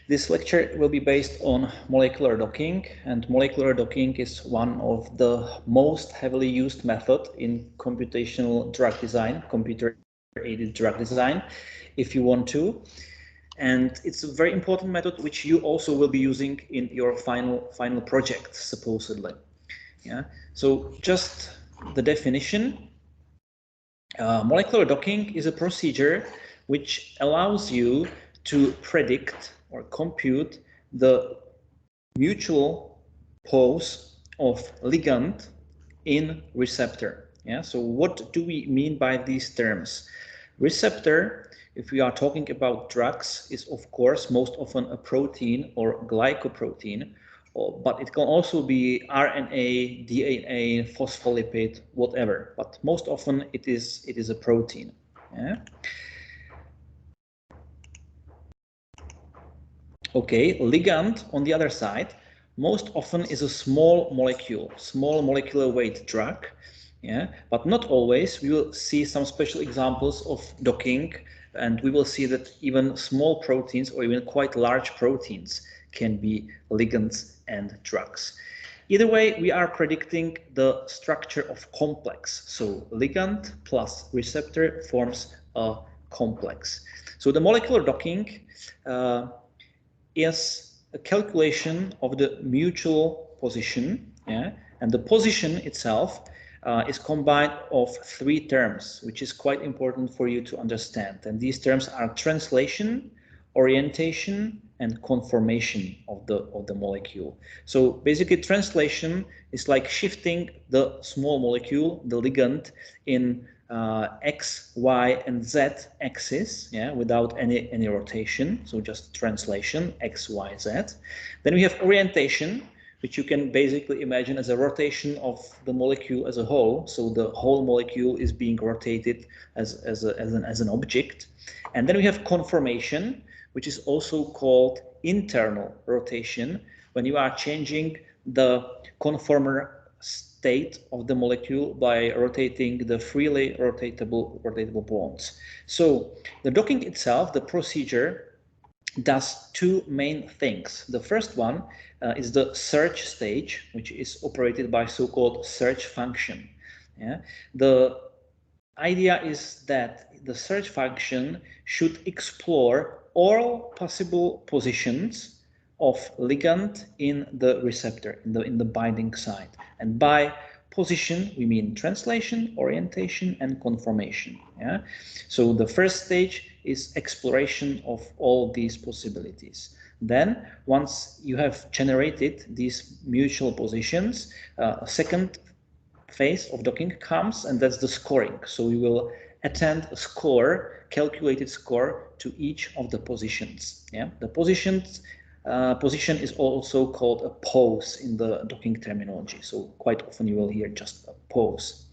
This lecture will be based on molecular docking, and molecular docking is one of the most heavily used method in computational drug design, computer-aided drug design, if you want to. And it's a very important method which you also will be using in your final project, supposedly. Yeah. So just the definition. Molecular docking is a procedure which allows you to predict or compute the mutual pose of ligand in receptor. Yeah, so what do we mean by these terms? Receptor, if we are talking about drugs, is of course most often a protein or glycoprotein, but it can also be RNA, DNA, phospholipid, whatever. But most often it is a protein. Yeah? Okay, ligand on the other side most often is a small molecular weight drug. Yeah, but not always. We will see some special examples of docking, and we will see that even small proteins or even quite large proteins can be ligands and drugs. Either way, we are predicting the structure of complex. So ligand plus receptor forms a complex. So the molecular docking is a calculation of the mutual position, yeah? And the position itself is combined of three terms, which is quite important for you to understand. And these terms are translation, orientation, and conformation of the molecule. So basically, translation is like shifting the small molecule, the ligand, in X, Y, and Z axis, yeah, without any rotation. So just translation, X, Y, Z. Then we have orientation, which you can basically imagine as a rotation of the molecule as a whole. So the whole molecule is being rotated as an object. And then we have conformation, which is also called internal rotation, when you are changing the conformer state of the molecule by rotating the freely rotatable bonds. So the docking itself, the procedure, does two main things. The first one is the search stage, which is operated by so-called search function. Yeah? The idea is that the search function should explore all possible positions of ligand in the receptor, in the binding site. And by position, we mean translation, orientation, and conformation. Yeah? So the first stage is exploration of all these possibilities. Then, once you have generated these mutual positions, a second phase of docking comes, and that's the scoring. So we will attend a score, calculated score, to each of the positions. Yeah, the position is also called a pose in the docking terminology. So quite often you will hear just a pose.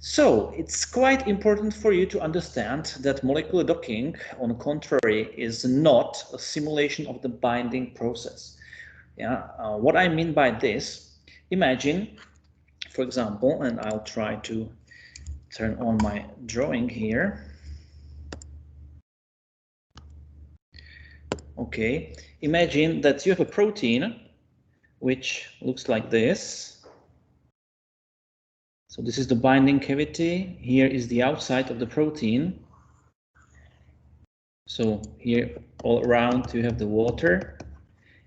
So it's quite important for you to understand that molecular docking, on the contrary, is not a simulation of the binding process. Yeah, what I mean by this, imagine, for example, and I'll try to turn on my drawing here. Okay, imagine that you have a protein which looks like this. So this is the binding cavity. Here is the outside of the protein. So here all around you have the water.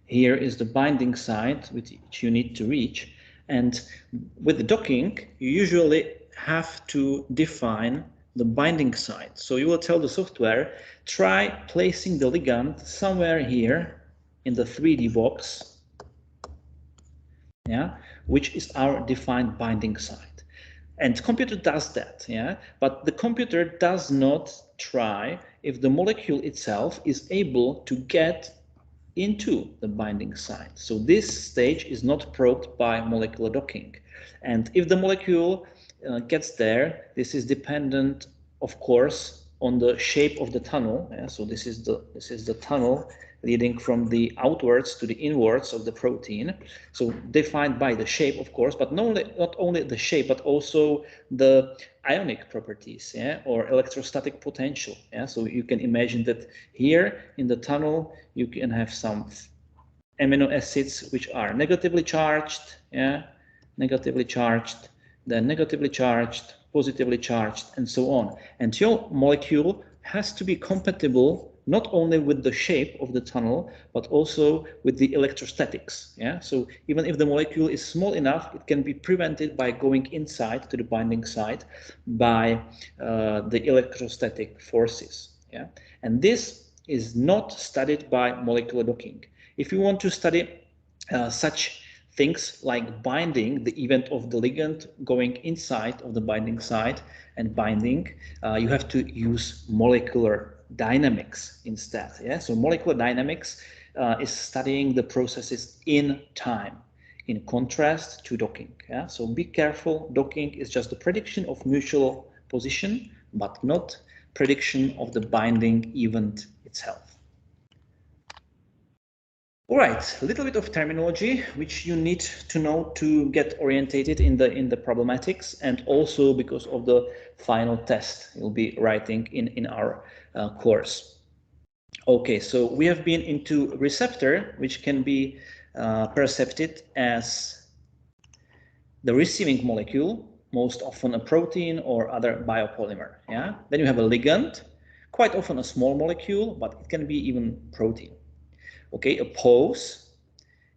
Here is the binding site which you need to reach. And with the docking, you usually have to define the binding site. So you will tell the software, try placing the ligand somewhere here in the 3D box, yeah, which is our defined binding site. And the computer does that, yeah, but the computer does not try if the molecule itself is able to get into the binding site. So this stage is not probed by molecular docking. And if the molecule gets there, this is dependent, of course, on the shape of the tunnel. Yeah? So this is the tunnel leading from the outwards to the inwards of the protein. So defined by the shape, of course, but not only the shape, but also the ionic properties, yeah, or electrostatic potential. Yeah, so you can imagine that here in the tunnel you can have some amino acids which are negatively charged, yeah, negatively charged, then negatively charged, positively charged, and so on. And your molecule has to be compatible not only with the shape of the tunnel, but also with the electrostatics. Yeah, so even if the molecule is small enough, it can be prevented by going inside to the binding site by the electrostatic forces. Yeah, and this is not studied by molecular docking. If you want to study such things like binding, the event of the ligand going inside of the binding site and binding, you have to use molecular dynamics instead. Yeah, so molecular dynamics is studying the processes in time, in contrast to docking. Yeah, so be careful. Docking is just the prediction of mutual position, but not prediction of the binding event itself. All right, a little bit of terminology which you need to know to get orientated in the problematics, and also because of the final test you'll be writing in our course. Okay, so we have been into receptor, which can be perceived as the receiving molecule, most often a protein or other biopolymer. Yeah, then you have a ligand, quite often a small molecule, but it can be even protein. Okay, a pose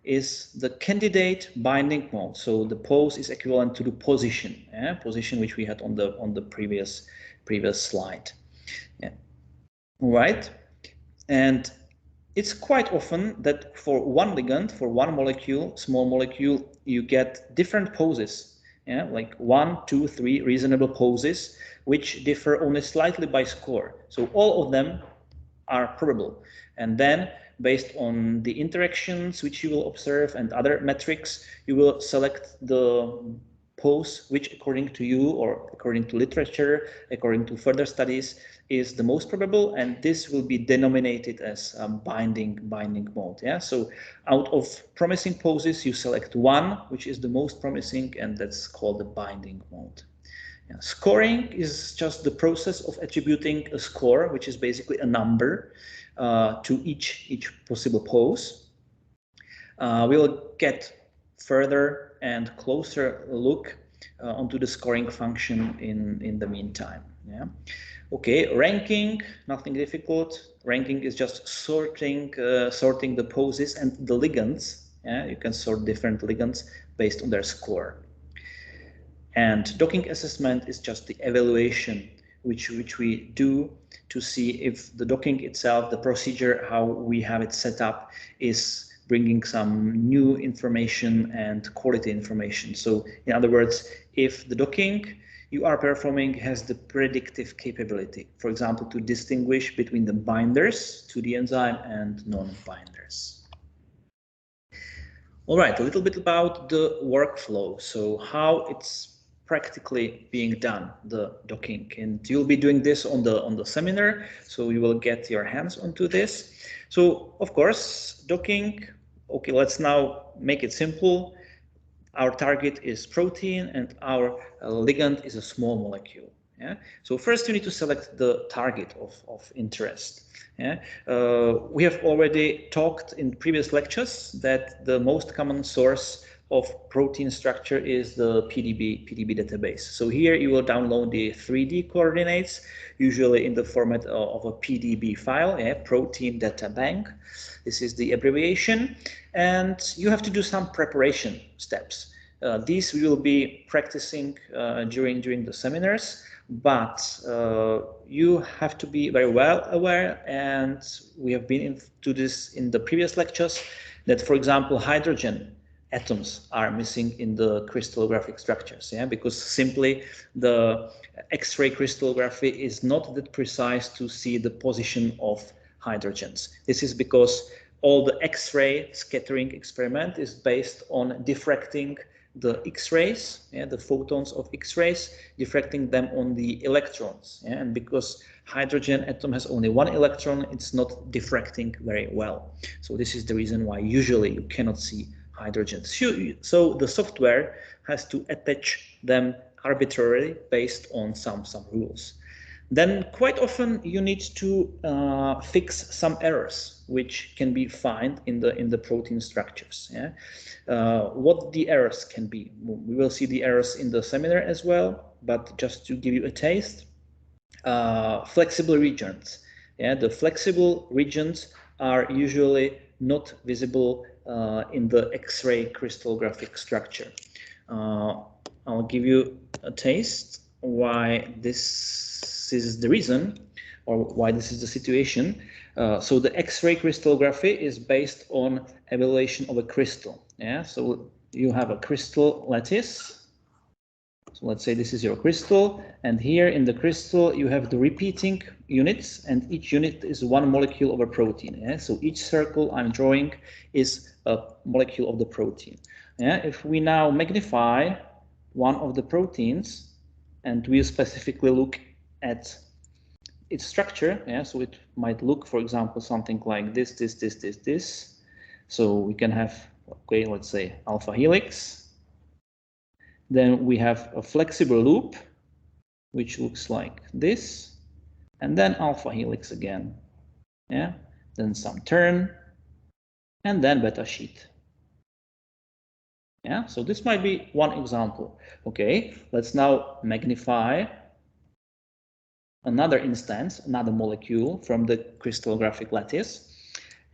is the candidate binding mode. So the pose is equivalent to the position, position which we had on the previous slide. Yeah. All right, and it's quite often that for one ligand, for one molecule, small molecule, you get different poses. Yeah, like 1, 2, 3 reasonable poses, which differ only slightly by score. So all of them are probable, and then based on the interactions which you will observe and other metrics, you will select the pose which, according to you or according to literature, according to further studies, is the most probable, and this will be denominated as binding mode. Yeah, so out of promising poses, you select one which is the most promising, and that's called the binding mode. Yeah. Scoring is just the process of attributing a score, which is basically a number, to each possible pose. We'll get further and closer look onto the scoring function in the meantime. Yeah. Okay, ranking, nothing difficult. Ranking is just sorting the poses and the ligands. Yeah, you can sort different ligands based on their score. And docking assessment is just the evaluation which we do to see if the docking itself, the procedure, how we have it set up, is bringing some new information and quality information. So in other words, if the docking you are performing has the predictive capability, for example, to distinguish between the binders to the enzyme and non-binders. All right, a little bit about the workflow. So how it's practically being done, the docking, and you'll be doing this on the seminar, so you will get your hands onto this. So of course, docking, okay, let's now make it simple. Our target is protein and our ligand is a small molecule. Yeah. So first you need to select the target of interest. Yeah. We have already talked in previous lectures that the most common source of protein structure is the PDB database. So here you will download the 3D coordinates, usually in the format of a PDB file, protein data bank. This is the abbreviation, and you have to do some preparation steps. These we will be practicing during the seminars, but you have to be very well aware, and we have been into this in the previous lectures, that, for example, hydrogen atoms are missing in the crystallographic structures, because simply the X-ray crystallography is not that precise to see the position of hydrogens. This is because all the X-ray scattering experiment is based on diffracting the X-rays, the photons of X-rays, diffracting them on the electrons. And because hydrogen atom has only one electron, it's not diffracting very well. So this is the reason why usually you cannot see hydrogen. So the software has to attach them arbitrarily based on some rules. Then quite often you need to fix some errors which can be found in the protein structures. What the errors can be, we will see the errors in the seminar as well, but just to give you a taste, flexible regions. The flexible regions are usually not visible in the X-ray crystallographic structure. I'll give you a taste why this is the reason, or why this is the situation. So the X-ray crystallography is based on evaluation of a crystal. So you have a crystal lattice. So let's say this is your crystal, and here in the crystal you have the repeating units, and each unit is one molecule of a protein. So each circle I'm drawing is a molecule of the protein. If we now magnify one of the proteins, and we specifically look at its structure, so it might look, for example, something like this. So we can have, okay, let's say alpha helix. Then we have a flexible loop, which looks like this, and then alpha helix again. Then some turn, and then beta sheet. So this might be one example. Okay, let's now magnify another instance, another molecule from the crystallographic lattice,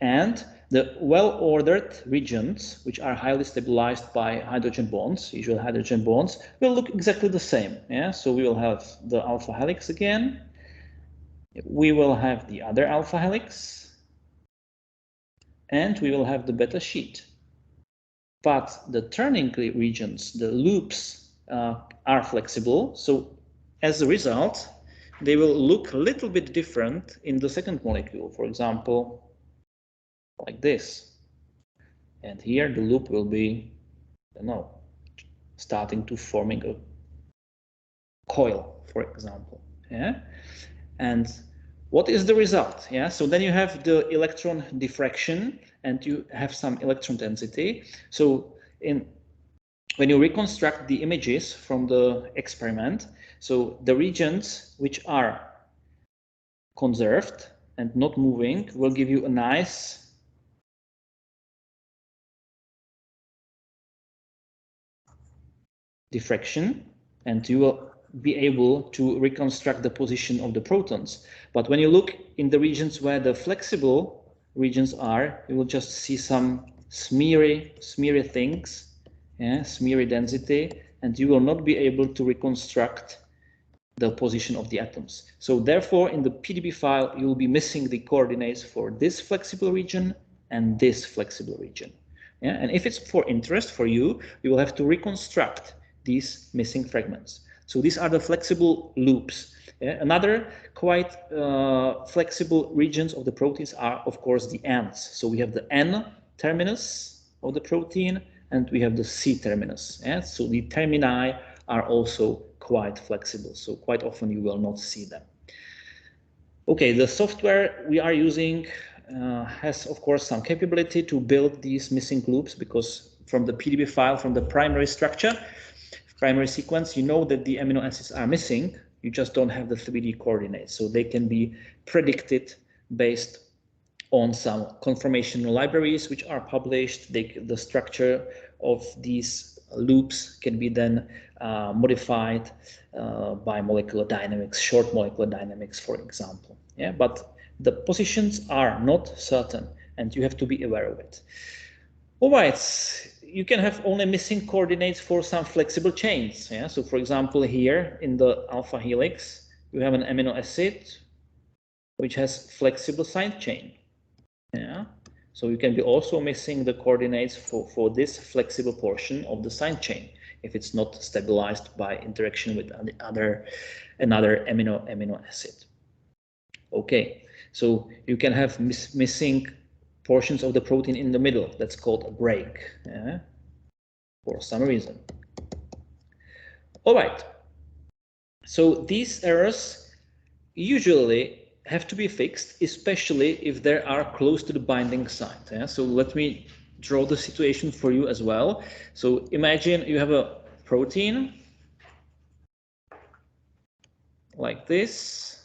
and the well-ordered regions, which are highly stabilized by hydrogen bonds, usual hydrogen bonds, will look exactly the same. So we will have the alpha helix again. We will have the other alpha helix, and we will have the beta sheet. But the turning regions, the loops, are flexible. So as a result, they will look a little bit different in the second molecule. For example, like this. And here the loop will be, starting to forming a coil, for example. And what is the result? So then you have the electron diffraction, and you have some electron density. So when you reconstruct the images from the experiment, so the regions which are conserved and not moving will give you a nice diffraction, and you will be able to reconstruct the position of the protons. But when you look in the regions where the flexible regions are, you will just see some smeary things, smeary density, and you will not be able to reconstruct the position of the atoms. So therefore, in the PDB file, you will be missing the coordinates for this flexible region and this flexible region. And if it's for interest for you, you will have to reconstruct these missing fragments. So these are the flexible loops. Another quite flexible regions of the proteins are, of course, the ends. So we have the N terminus of the protein, and we have the C terminus. So the termini are also quite flexible. So quite often you will not see them. Okay, the software we are using has, of course, some capability to build these missing loops, because from the PDB file, from the primary structure, primary sequence, you know that the amino acids are missing. You just don't have the 3D coordinates. So they can be predicted based on some conformational libraries which are published. The structure of these loops can be then modified by molecular dynamics, short molecular dynamics, for example. But the positions are not certain, and you have to be aware of it. All right, you can have only missing coordinates for some flexible chains. So for example, here in the alpha helix, you have an amino acid which has flexible side chain. So you can be also missing the coordinates for this flexible portion of the side chain if it's not stabilized by interaction with another amino acid. Okay, so you can have missing portions of the protein in the middle. That's called a break. for some reason. All right. So these errors usually have to be fixed, especially if they are close to the binding site. Yeah? So let me draw the situation for you as well. So imagine you have a protein like this,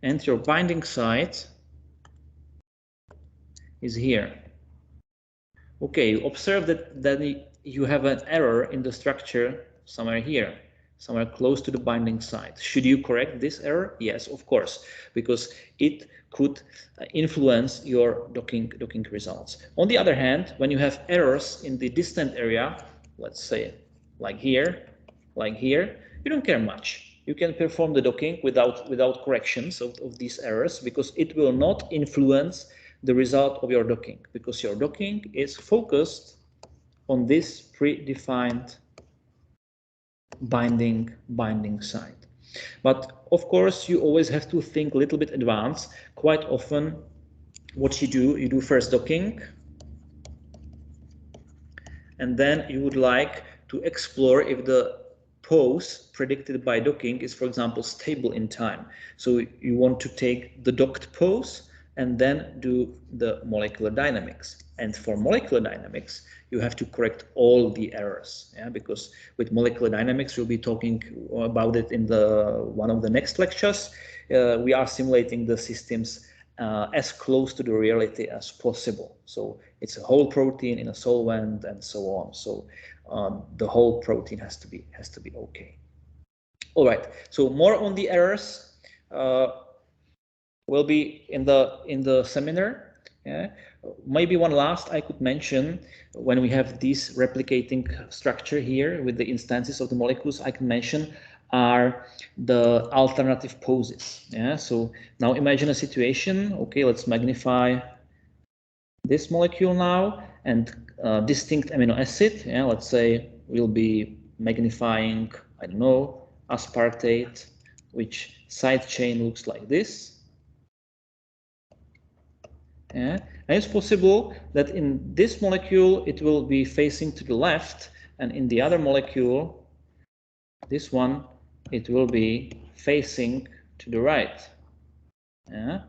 and your binding site is here. Okay, you observe that you have an error in the structure somewhere here, somewhere close to the binding site. Should you correct this error? Yes, of course, because it could influence your docking results. On the other hand, when you have errors in the distant area, let's say like here, you don't care much. You can perform the docking without corrections of these errors, because it will not influence the result of your docking, because your docking is focused on this predefined binding site. But of course, you always have to think a little bit advanced. Quite often, what you do first docking, and then you would like to explore if the pose predicted by docking is, for example, stable in time. So you want to take the docked pose and then do the molecular dynamics. And for molecular dynamics, you have to correct all the errors, yeah? Because with molecular dynamics, we'll be talking about it in one of the next lectures. We are simulating the systems as close to the reality as possible. So it's a whole protein in a solvent and so on. So the whole protein has to be okay. All right. So more on the errors will be in the seminar. Yeah. Maybe one last I could mention, when we have this replicating structure here with the instances of the molecules, I can mention are the alternative poses. Yeah. So now imagine a situation. Okay, let's magnify this molecule now, and distinct amino acid. Yeah, let's say we'll be magnifying, I don't know, aspartate, which side chain looks like this. Yeah. And it's possible that in this molecule it will be facing to the left, and in the other molecule, this one, it will be facing to the right. Yeah.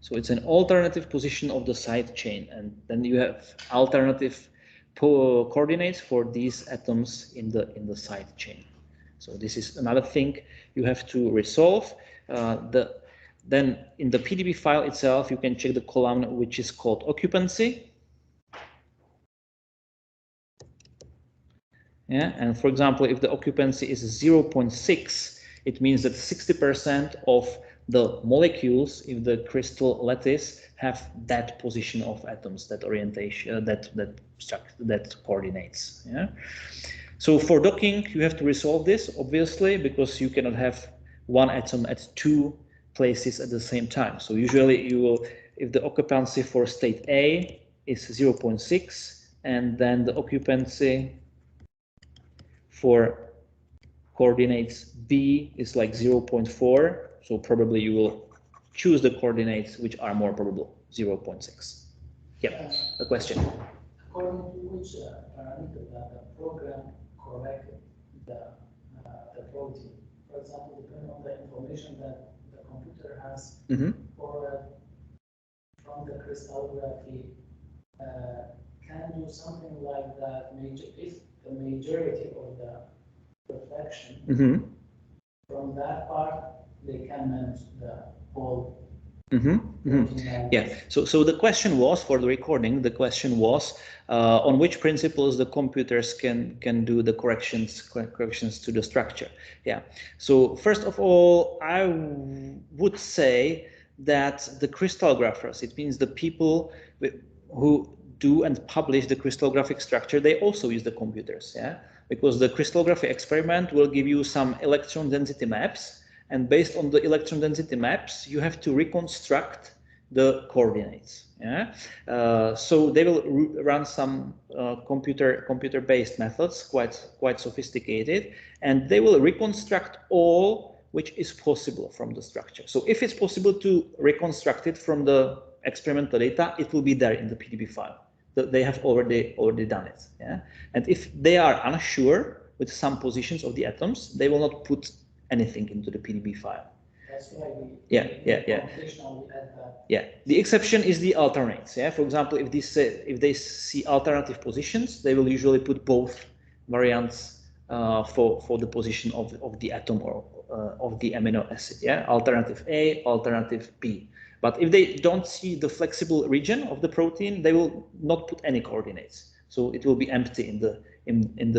So it's an alternative position of the side chain, and then you have alternative coordinates for these atoms in the side chain. So this is another thing you have to resolve. Then in the PDB file itself, you can check the column which is called occupancy. Yeah, and for example, if the occupancy is 0.6, it means that 60% of the molecules in the crystal lattice have that position of atoms, that orientation, that coordinates. Yeah. So for docking, you have to resolve this, obviously, because you cannot have one atom at two places at the same time. So usually you will, if the occupancy for state A is 0.6, and then the occupancy for coordinates B is like 0.4, so probably you will choose the coordinates which are more probable, 0.6. Yeah, a question. According to which parameter the program corrected the protein? For example, depending on the information that the computer has or from the crystallography, can do something like that. If the majority of the reflection from that part, they can manage the whole. Yeah. So the question was, for the recording, the question was on which principles the computers can do the corrections to the structure. Yeah. So first of all, I would say that the crystallographers, it means the people who do and publish the crystallographic structure, they also use the computers. Yeah. Because the crystallography experiment will give you some electron density maps. And based on the electron density maps, you have to reconstruct the coordinates. Yeah? So they will run some computer-based methods, quite sophisticated, and they will reconstruct all which is possible from the structure. So if it's possible to reconstruct it from the experimental data, it will be there in the PDB file. they have already done it. Yeah, and if they are unsure with some positions of the atoms, they will not put anything into the PDB file. That's why we yeah. The exception is the alternates. Yeah, for example, if they see alternative positions, they will usually put both variants for the position of the atom or of the amino acid. Yeah, alternative A, alternative B. But if they don't see the flexible region of the protein, they will not put any coordinates. So it will be empty in the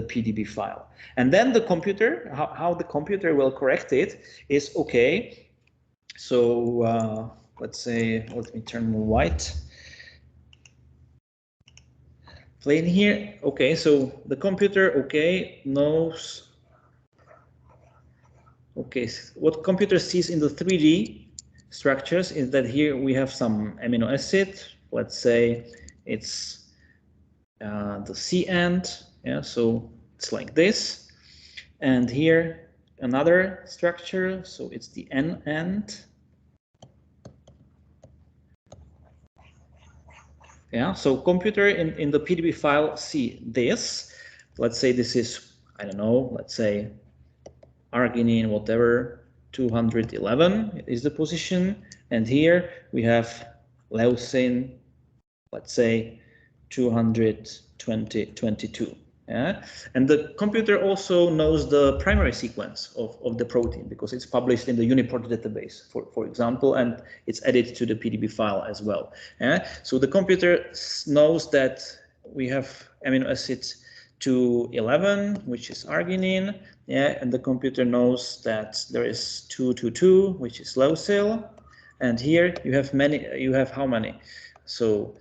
PDB file. And then the computer, how the computer will correct it is, okay, so let's say, let me turn white. Plain here. Okay, so the computer, okay, knows. Okay, what computer sees in the 3D structures is that here we have some amino acid. Let's say it's the C end. Yeah, so it's like this. And here another structure. So it's the N end. Yeah, so computer in the PDB file see this. Let's say this is, I don't know, let's say arginine, whatever, 211 is the position. And here we have leucine, let's say 222. Yeah, and the computer also knows the primary sequence of the protein because it's published in the UniProt database, for example, and it's added to the PDB file as well. Yeah, so the computer knows that we have amino acids 211, which is arginine. Yeah, and the computer knows that there is 222, which is leucine, and here you have many. You have how many? So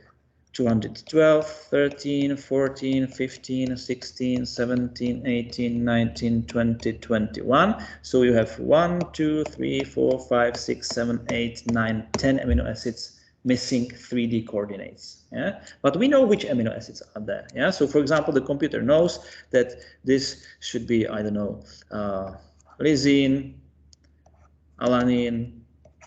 212, 13, 14, 15, 16, 17, 18, 19, 20, 21. So you have 1, 2, 3, 4, 5, 6, 7, 8, 9, 10 amino acids missing 3D coordinates. Yeah, but we know which amino acids are there. Yeah, so for example, the computer knows that this should be, I don't know, lysine, alanine,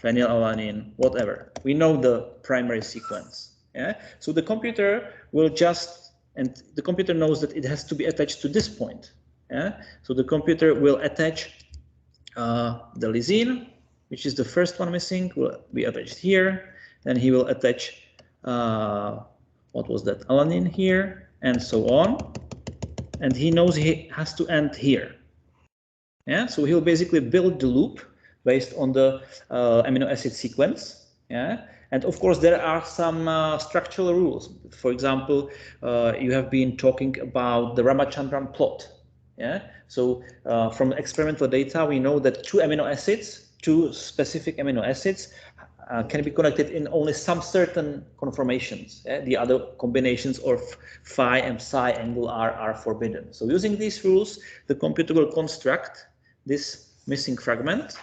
phenylalanine, whatever. We know the primary sequence. Yeah, so the computer will just, and the computer knows that it has to be attached to this point. Yeah, so the computer will attach the lysine, which is the first one missing, will be attached here. Then he will attach what was that, alanine here, and so on. And he knows he has to end here. Yeah, so he'll basically build the loop based on the amino acid sequence. Yeah, and of course there are some structural rules. For example, you have been talking about the Ramachandran plot. Yeah, so from experimental data we know that two specific amino acids can be connected in only some certain conformations. Yeah? The other combinations of phi and psi angle are forbidden. So using these rules, the computer will construct this missing fragment,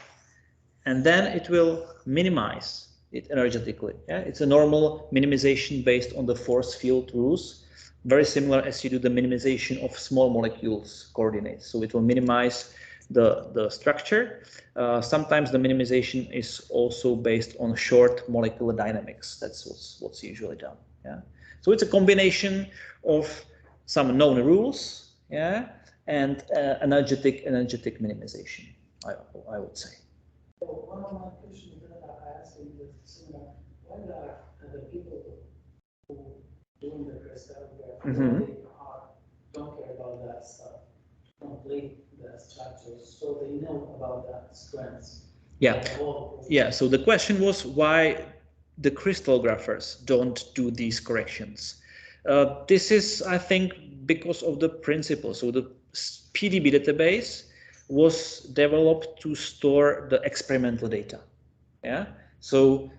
and then it will minimize it energetically. Yeah? It's a normal minimization based on the force field rules, very similar as you do the minimization of small molecules coordinates. So it will minimize the structure. Sometimes the minimization is also based on short molecular dynamics. That's what's usually done. Yeah. So it's a combination of some known rules, yeah, and energetic minimization, I would say. So one of my questions that I asked you is similar. Why are the people who doing the crystallography don't care about that stuff, complete the structures, so they know about the strands? Yeah. Yeah. So the question was why the crystallographers don't do these corrections. This is, I think, because of the principle. So the PDB database was developed to store the experimental data. Yeah. So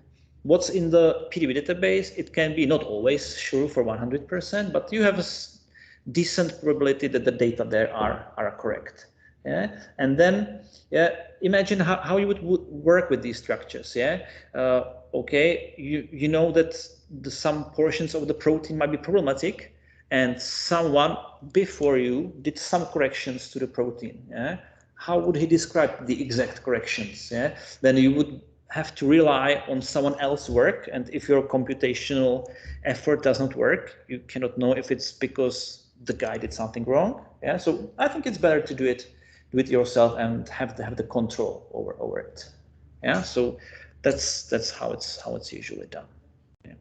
what's in the PDB database, it can be not always sure for 100%, but you have a decent probability that the data there are correct. Yeah. And then, yeah, imagine how you would work with these structures. Yeah. Okay, you know that some portions of the protein might be problematic, and someone before you did some corrections to the protein. Yeah. How would he describe the exact corrections? Yeah. Then you would have to rely on someone else's work, and if your computational effort does not work, you cannot know if it's because the guy did something wrong. Yeah, so I think it's better to do it yourself and have the control over it. Yeah, so that's how it's usually done. Yeah.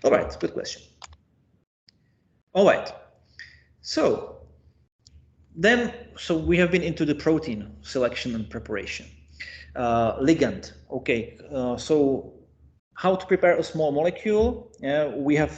All right, good question. All right, so we have been into the protein selection and preparation. Ligand. Okay, so how to prepare a small molecule? We have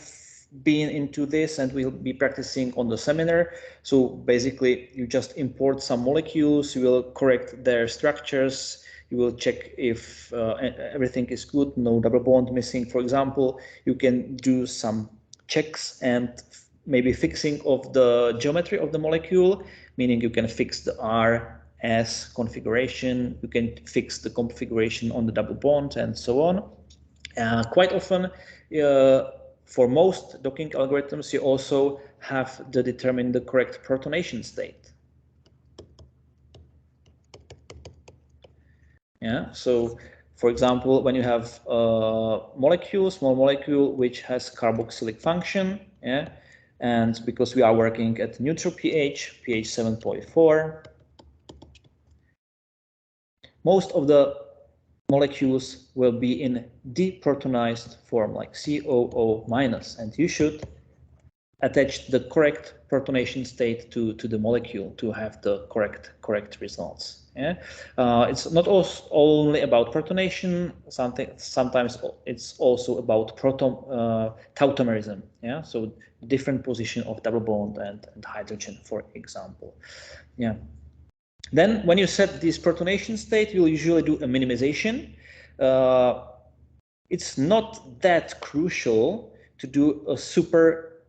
been into this and we'll be practicing on the seminar. So basically, you just import some molecules, you will correct their structures, you will check if everything is good, no double bond missing, for example. You can do some checks and maybe fixing of the geometry of the molecule, meaning you can fix the R, S configuration, you can fix the configuration on the double bond and so on. Quite often, for most docking algorithms, you also have to determine the correct protonation state. Yeah, so for example, when you have a molecule, small molecule, which has carboxylic function, yeah, and because we are working at neutral pH, pH 7.4, most of the molecules will be in deprotonized form, like COO minus, and you should attach the correct protonation state to the molecule to have the correct results. Yeah, it's not only about protonation. Sometimes it's also about tautomerism. Yeah, so different position of double bond and hydrogen, for example. Yeah. Then when you set this protonation state, you'll usually do a minimization. It's not that crucial to do a super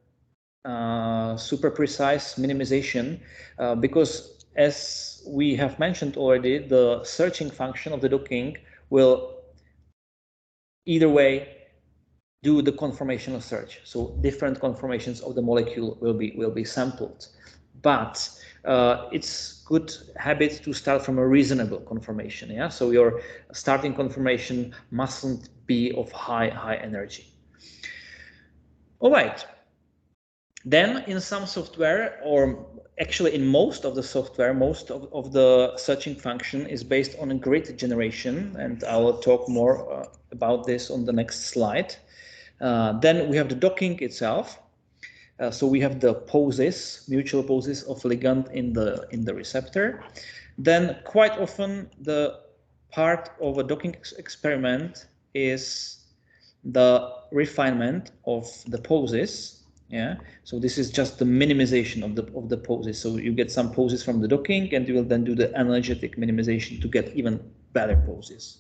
precise minimization because, as we have mentioned already, the searching function of the docking will either way do the conformational search. So different conformations of the molecule will be sampled, but it's good habit to start from a reasonable conformation. Yeah, so your starting conformation mustn't be of high energy. All right. Then in some software, or actually in most of the software, most of the searching function is based on a grid generation, and I will talk more about this on the next slide. Then we have the docking itself. So we have the poses, mutual poses of ligand in the receptor. Then quite often the part of a docking experiment is the refinement of the poses. Yeah, so this is just the minimization of the poses. So you get some poses from the docking, and you will then do the energetic minimization to get even better poses.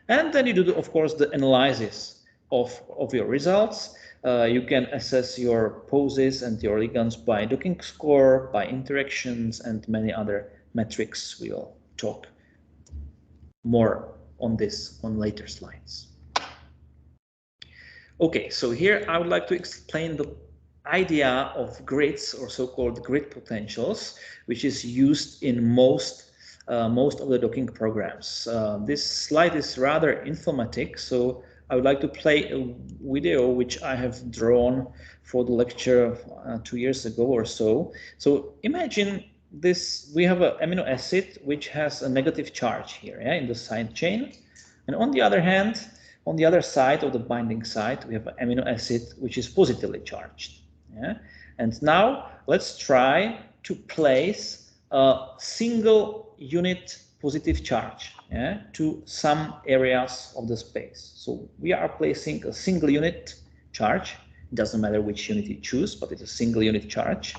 And then you do, of course, the analysis of your results. You can assess your poses and your ligands by docking score, by interactions, and many other metrics. We will talk more on this on later slides. Okay, so here I would like to explain the idea of grids, or so-called grid potentials, which is used in most of the docking programs. This slide is rather informative, so I would like to play a video which I have drawn for the lecture 2 years ago or so. So imagine this: we have an amino acid which has a negative charge here, yeah, in the side chain, and on the other hand, on the other side of the binding site, we have an amino acid which is positively charged. Yeah? And now let's try to place a single unit positive charge, yeah, to some areas of the space. So we are placing a single unit charge. It doesn't matter which unit you choose, but it's a single unit charge.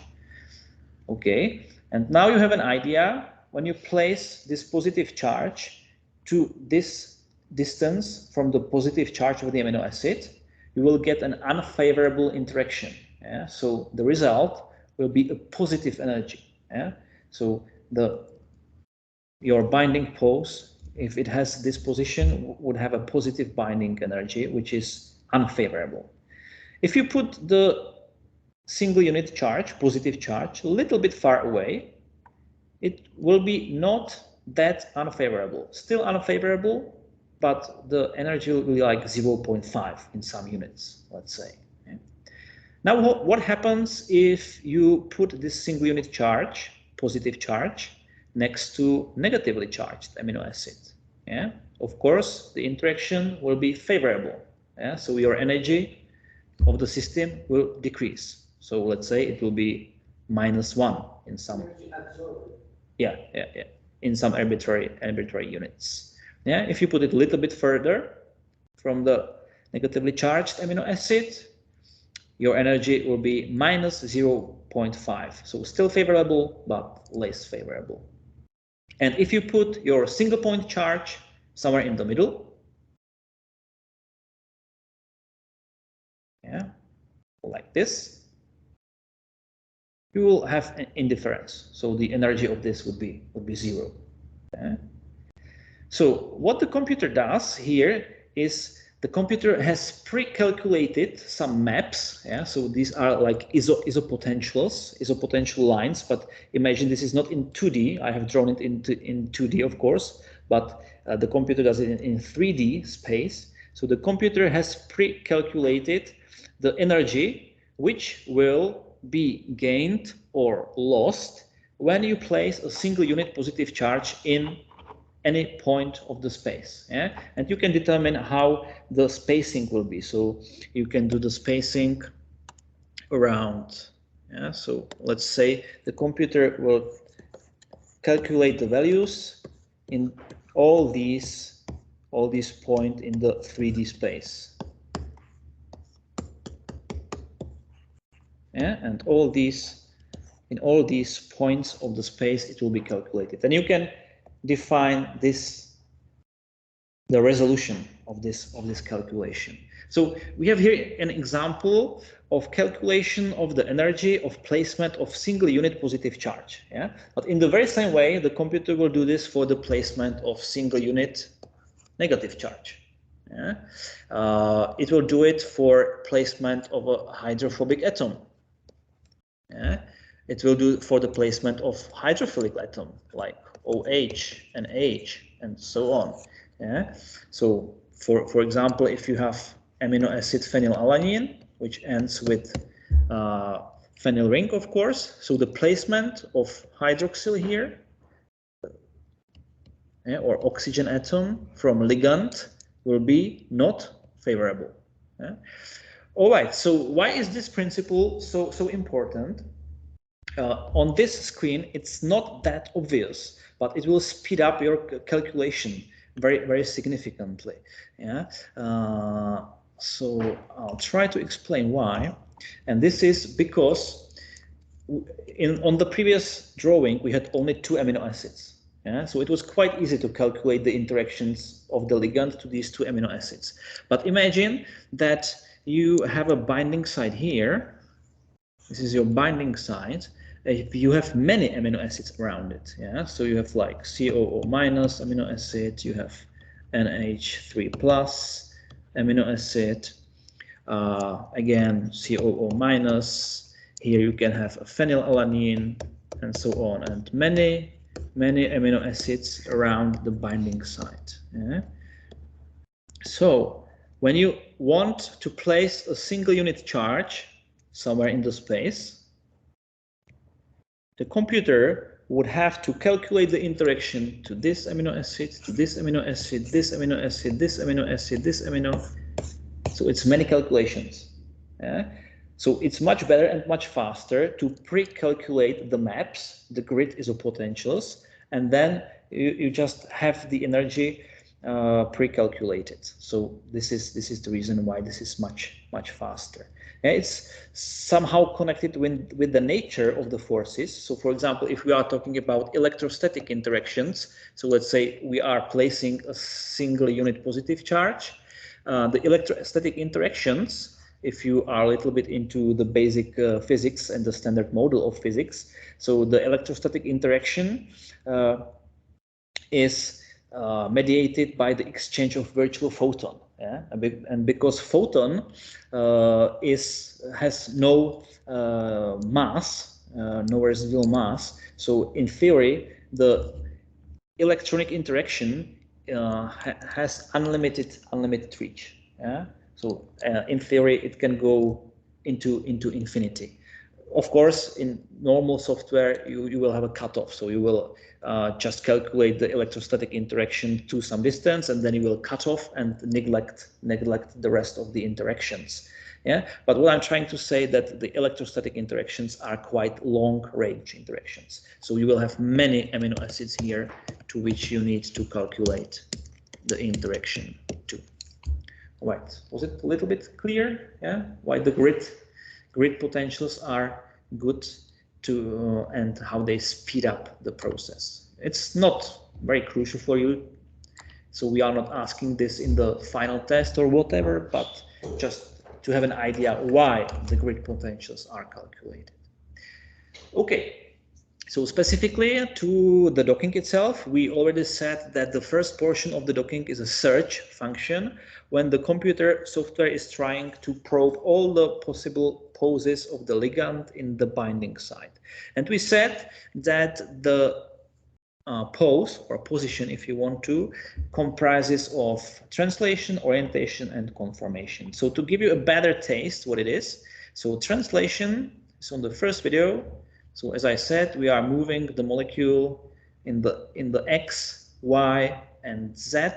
Okay, and now you have an idea: when you place this positive charge to this distance from the positive charge of the amino acid, you will get an unfavorable interaction. Yeah? So the result will be a positive energy. Yeah? So your binding pose, if it has this position, would have a positive binding energy, which is unfavorable. If you put the single unit charge, positive charge, a little bit far away, it will be not that unfavorable. Still unfavorable, but the energy will be like 0.5 in some units, let's say. Yeah. Now, what happens if you put this single unit charge, positive charge, next to negatively charged amino acid? Yeah, of course, the interaction will be favorable. Yeah, so your energy of the system will decrease. So let's say it will be -1 in some. Yeah, in some arbitrary units. Yeah, if you put it a little bit further from the negatively charged amino acid, your energy will be -0.5. So still favorable, but less favorable. And if you put your single point charge somewhere in the middle, yeah, like this, you will have an indifference. So the energy of this would be 0. Yeah. So what the computer does here is the computer has pre-calculated some maps. Yeah, so these are like isopotential lines, but imagine this is not in 2D. I have drawn it in 2D, of course, but the computer does it in 3D space. So the computer has pre-calculated the energy which will be gained or lost when you place a single unit positive charge in any point of the space. Yeah? And you can determine how the spacing will be. So you can do the spacing around. Yeah? So let's say the computer will calculate the values in all these points in the 3D space. Yeah? And in all these points of the space, it will be calculated. And you can define the resolution of this calculation. So we have here an example of calculation of the energy of placement of single unit positive charge. Yeah, but in the very same way, the computer will do this for the placement of single unit negative charge. Yeah, it will do it for placement of a hydrophobic atom. Yeah, it will do for the placement of hydrophilic atom like OH and H and so on. Yeah. So for example, if you have amino acid phenylalanine, which ends with phenyl ring, of course. So the placement of hydroxyl here, yeah, or oxygen atom from ligand will be not favorable. Yeah. All right. So why is this principle so important? On this screen, it's not that obvious, but it will speed up your calculation very significantly. Yeah. So I'll try to explain why. And this is because on the previous drawing we had only 2 amino acids. Yeah. So it was quite easy to calculate the interactions of the ligand to these 2 amino acids. But imagine that you have a binding site here. This is your binding site. If you have many amino acids around it, yeah, so you have like COO minus amino acid, you have NH3 plus amino acid, again COO minus. Here you can have a phenylalanine and so on, and many amino acids around the binding site. Yeah. So when you want to place a single unit charge somewhere in the space, the computer would have to calculate the interaction to this amino acid, to this amino acid, this amino acid, this amino acid, this amino. So it's many calculations. Yeah? So it's much better and much faster to pre-calculate the maps, the grid isopotentials, and then you just have the energy pre-calculated. So this is the reason why this is much faster. Yeah, it's somehow connected with the nature of the forces. So for example, if we are talking about electrostatic interactions, so let's say we are placing a single unit positive charge, the electrostatic interactions, if you are a little bit into the basic physics and the standard model of physics, so the electrostatic interaction is mediated by the exchange of virtual photon. Yeah? And because photon has no mass, no residual mass, so in theory the electronic interaction has unlimited reach. Yeah. So in theory, it can go into infinity. Of course, in normal software, you will have a cutoff. So you will just calculate the electrostatic interaction to some distance, and then you will cut off and neglect the rest of the interactions. Yeah, but what I'm trying to say that the electrostatic interactions are quite long-range interactions. So you will have many amino acids here to which you need to calculate the interaction to. Right, was it a little bit clear? Yeah, why the grid potentials are good to and how they speed up the process. It's not very crucial for you, so we are not asking this in the final test or whatever, but just to have an idea why the grid potentials are calculated. Okay, so specifically to the docking itself, we already said that the first portion of the docking is a search function when the computer software is trying to probe all the possible poses of the ligand in the binding site. And we said that the pose or position, if you want to, comprises of translation, orientation, and conformation. So to give you a better taste what it is, so translation is on the first video. So as I said, we are moving the molecule in the X, Y, and Z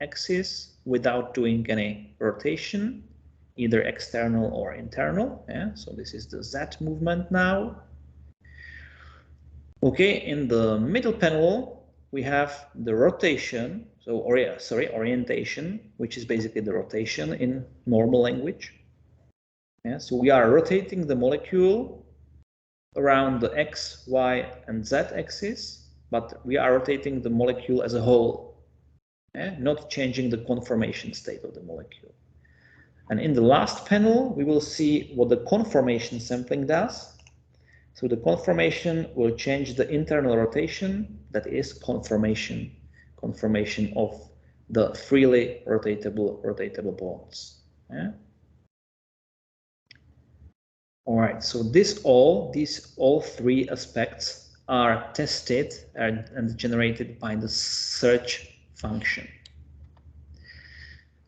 axis without doing any rotation, either external or internal. Yeah, so this is the Z movement now. Okay, in the middle panel, we have the rotation, so orientation, which is basically the rotation in normal language. Yeah, so we are rotating the molecule around the X, Y, and Z axis, but we are rotating the molecule as a whole, not changing the conformation state of the molecule. And in the last panel, we will see what the conformation sampling does. So the conformation will change the internal rotation, that is conformation of the freely rotatable bonds. Yeah? All right, so these all three aspects are tested and generated by the search function.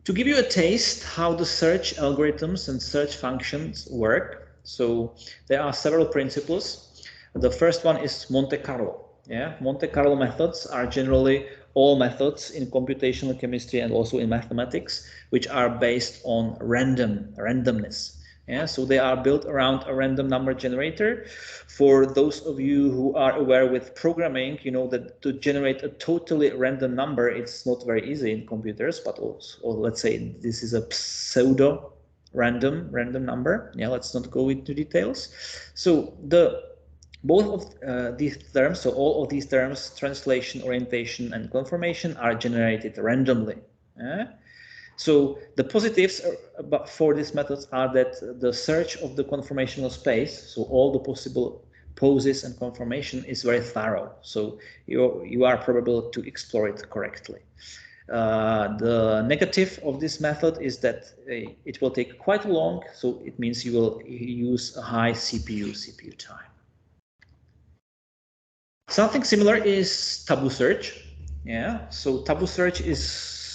To give you a taste how the search algorithms and search functions work, so there are several principles. The first one is Monte Carlo. Yeah, Monte Carlo methods are generally all methods in computational chemistry and also in mathematics, which are based on randomness. Yeah, so they are built around a random number generator. For those of you who are aware with programming, you know that to generate a totally random number, it's not very easy in computers, but also, or let's say this is a pseudo random number. Yeah, let's not go into details. So both of these terms, so all of these terms, translation, orientation, and conformation, are generated randomly. So the positives for these methods are that the search of the conformational space, so all the possible poses and conformation, is very thorough. So you are probable to explore it correctly. The negative of this method is that it will take quite long, so it means you will use a high CPU time. Something similar is taboo search. Yeah, so taboo search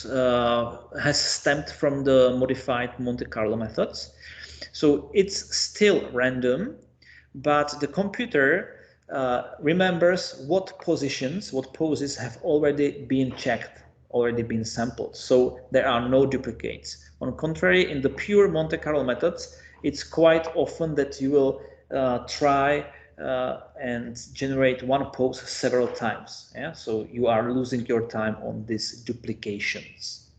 has stemmed from the modified Monte Carlo methods. So it's still random, but the computer remembers what poses have already been checked, already been sampled. So there are no duplicates. On the contrary, in the pure Monte Carlo methods, it's quite often that you will try and generate one pose several times. Yeah? So you are losing your time on these duplications.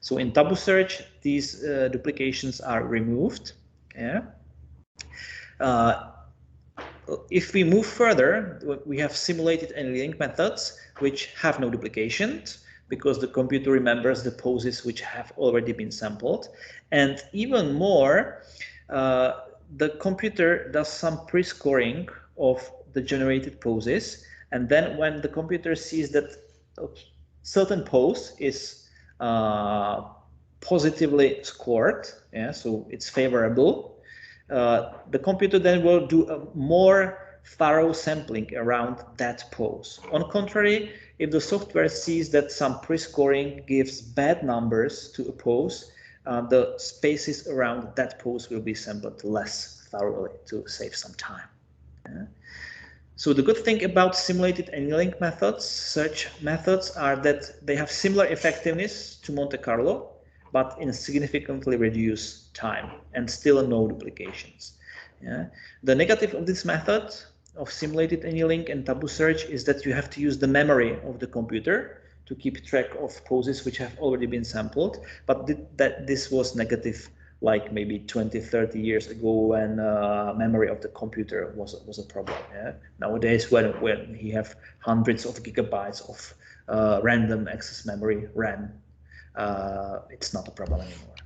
So in taboo search, these duplications are removed. Yeah? If we move further, we have simulated annealing methods which have no duplications because the computer remembers the poses which have already been sampled. And even more, the computer does some pre-scoring of the generated poses, and then when the computer sees that a certain pose is positively scored, yeah, so it's favorable, the computer then will do a more thorough sampling around that pose. On contrary, if the software sees that some pre-scoring gives bad numbers to a pose, the spaces around that pose will be sampled less thoroughly to save some time. Yeah. So the good thing about simulated annealing methods, such methods, are that they have similar effectiveness to Monte Carlo, but in significantly reduced time and still no duplications. Yeah. The negative of this method of simulated annealing and taboo search is that you have to use the memory of the computer to keep track of poses which have already been sampled, but this was negative like maybe 20-30 years ago when memory of the computer was a problem. Yeah? Nowadays, when you have hundreds of gigabytes of random access memory, RAM, it's not a problem anymore.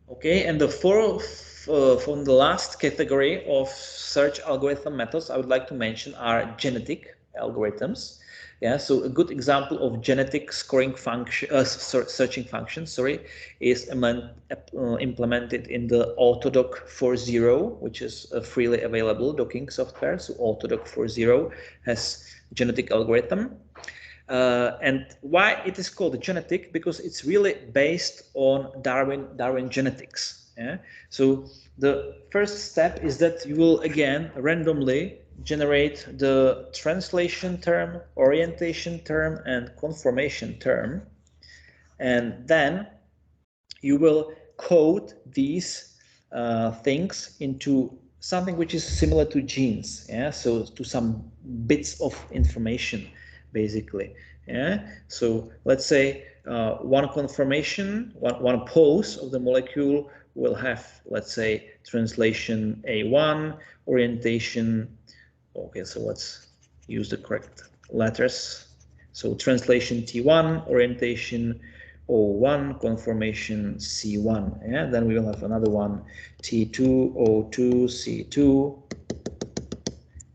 Okay, and the fourth, from the last category of search algorithm methods I would like to mention are genetic algorithms. Yeah, so a good example of genetic scoring function, searching function, sorry, is implemented in the Autodoc 4.0, which is a freely available docking software. So Autodoc 4.0 has genetic algorithm. And why it is called genetic? Because it's really based on Darwin genetics. Yeah? So the first step is that you will again randomly generate the translation term, orientation term, and conformation term, and then you will code these things into something which is similar to genes. Yeah, so to some bits of information, basically. Yeah, so let's say one conformation, one pose of the molecule will have, let's say, translation A1, orientation. Okay, so let's use the correct letters. So translation T1, orientation O1, conformation C1. Yeah, then we will have another one, T2, O2, C2,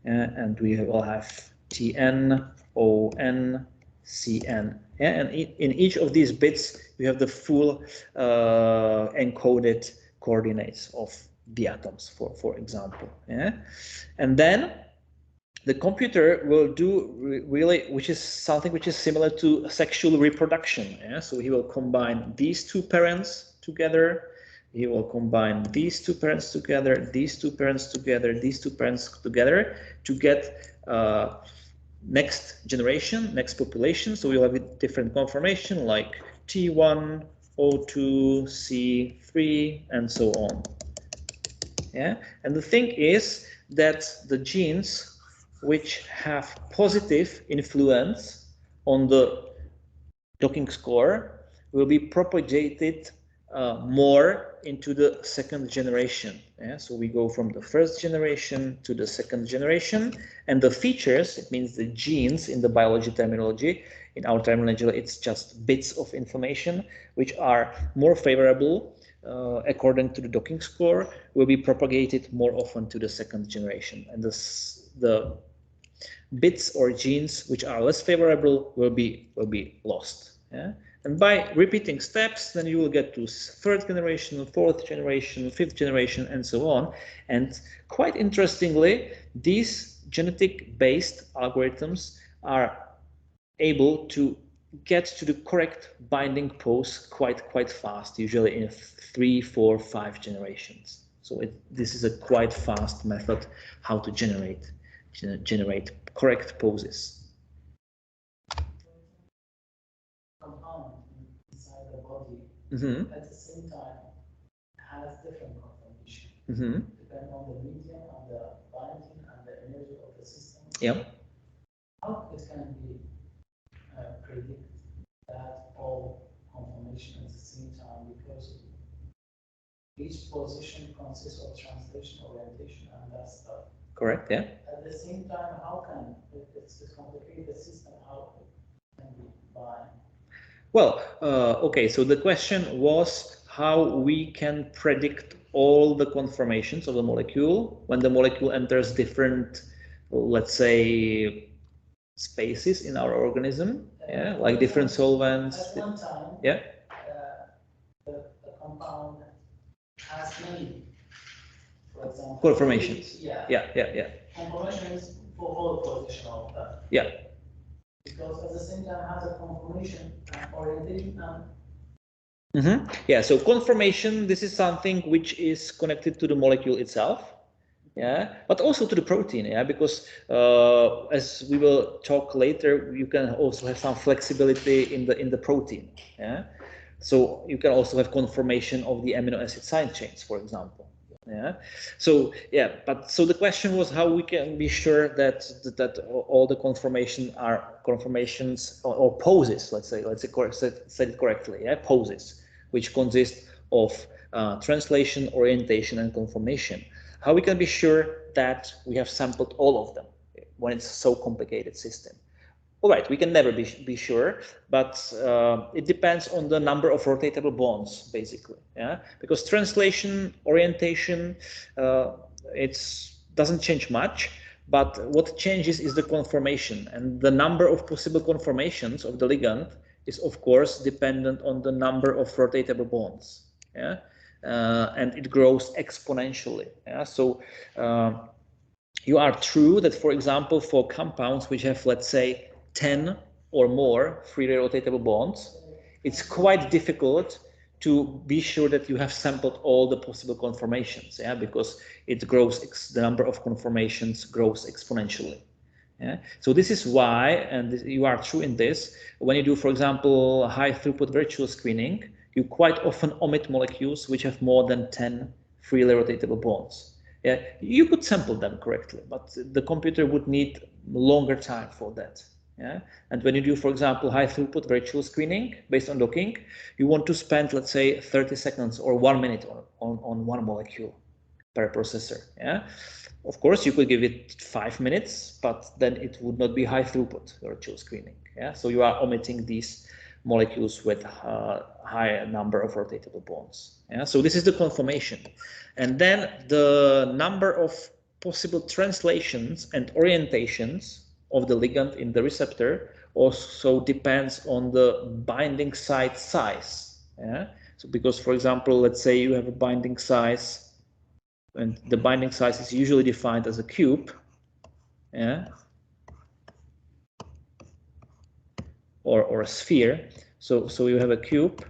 and we will have TN, ON, CN. Yeah, and in each of these bits, you have the full encoded coordinates of the atoms, for example. Yeah, and then the computer will do really, which is something which is similar to sexual reproduction. Yeah? So he will combine these two parents together. He will combine these two parents together, these two parents together, these two parents together to get next generation, next population. So we'll have a different conformation like T1, O2, C3, and so on. Yeah, and the thing is that the genes which have positive influence on the docking score will be propagated more into the second generation. Yeah? So we go from the first generation to the second generation, and the features, it means the genes in the biology terminology, in our terminology it's just bits of information which are more favorable according to the docking score, will be propagated more often to the second generation, and the bits or genes which are less favorable will be lost. Yeah? And by repeating steps, then you will get to third generation, fourth generation, fifth generation, and so on. And quite interestingly, these genetic-based algorithms are able to get to the correct binding pose quite fast, usually in 3, 4, 5 generations. So this is a quite fast method how to generate correct poses. Compound inside the body at the same time has different conformation depending on the medium, on the binding, and the energy of the system. Yeah. How it can be predict that all conformation at the same time, because each position consists of translation, orientation, and that stuff. Correct, yeah. At the same time, how can, if it's a complicated system, how can be bind? Well, okay, so the question was how we can predict all the conformations of the molecule when the molecule enters different, let's say, spaces in our organism, yeah, like different solvents. At one time, yeah, the compound has many, for example, conformations. Yeah. Yeah. Conformations for all position of that. Yeah. because at the same time has a conformation and orientation and Yeah, so conformation, this is something which is connected to the molecule itself, yeah, but also to the protein, yeah, because as we will talk later, you can also have some flexibility in the protein, yeah. So you can also have conformation of the amino acid side chains, for example. Yeah. So yeah, but so the question was how we can be sure that all the conformations are conformations or poses. Let's say said it correctly. Yeah, poses which consist of translation, orientation, and conformation. How we can be sure that we have sampled all of them when it's so complicated system? All right, we can never be sure, but it depends on the number of rotatable bonds, basically. Yeah, because translation, orientation, it's doesn't change much, but what changes is the conformation, and the number of possible conformations of the ligand is, of course, dependent on the number of rotatable bonds. Yeah, and it grows exponentially. Yeah, so. You are true that, for example, for compounds which have, let's say, 10 or more freely rotatable bonds, it's quite difficult to be sure that you have sampled all the possible conformations, yeah, because it grows, the number of conformations grows exponentially. Yeah? So this is why, and you are true in this, when you do, for example, high throughput virtual screening, you quite often omit molecules which have more than 10 freely rotatable bonds. Yeah, you could sample them correctly, but the computer would need longer time for that. Yeah, and when you do, for example, high throughput virtual screening based on docking, you want to spend, let's say, 30 seconds or 1 minute on one molecule per processor. Yeah, of course you could give it 5 minutes, but then it would not be high throughput virtual screening. Yeah, so you are omitting these molecules with high number of rotatable bonds. Yeah, so this is the conformation. And then the number of possible translations and orientations of the ligand in the receptor also depends on the binding site size. Yeah? So because, for example, let's say you have a binding size, and the binding size is usually defined as a cube. Yeah? Or a sphere. So you have a cube.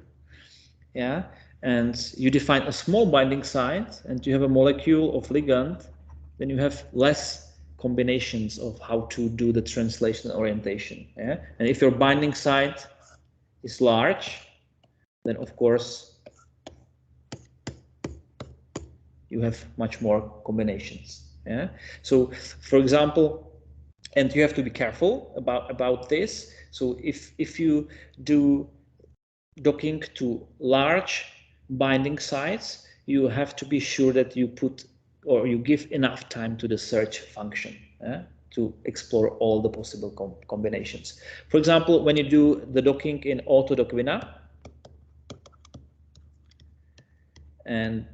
Yeah, and you define a small binding site and you have a molecule of ligand, then you have less combinations of how to do the translation orientation. Yeah? And if your binding site is large, then of course you have much more combinations. Yeah? So for example, and you have to be careful about this. So if you do docking to large binding sites, you have to be sure that you put or you give enough time to the search function to explore all the possible combinations. For example, when you do the docking in AutoDocWinner, and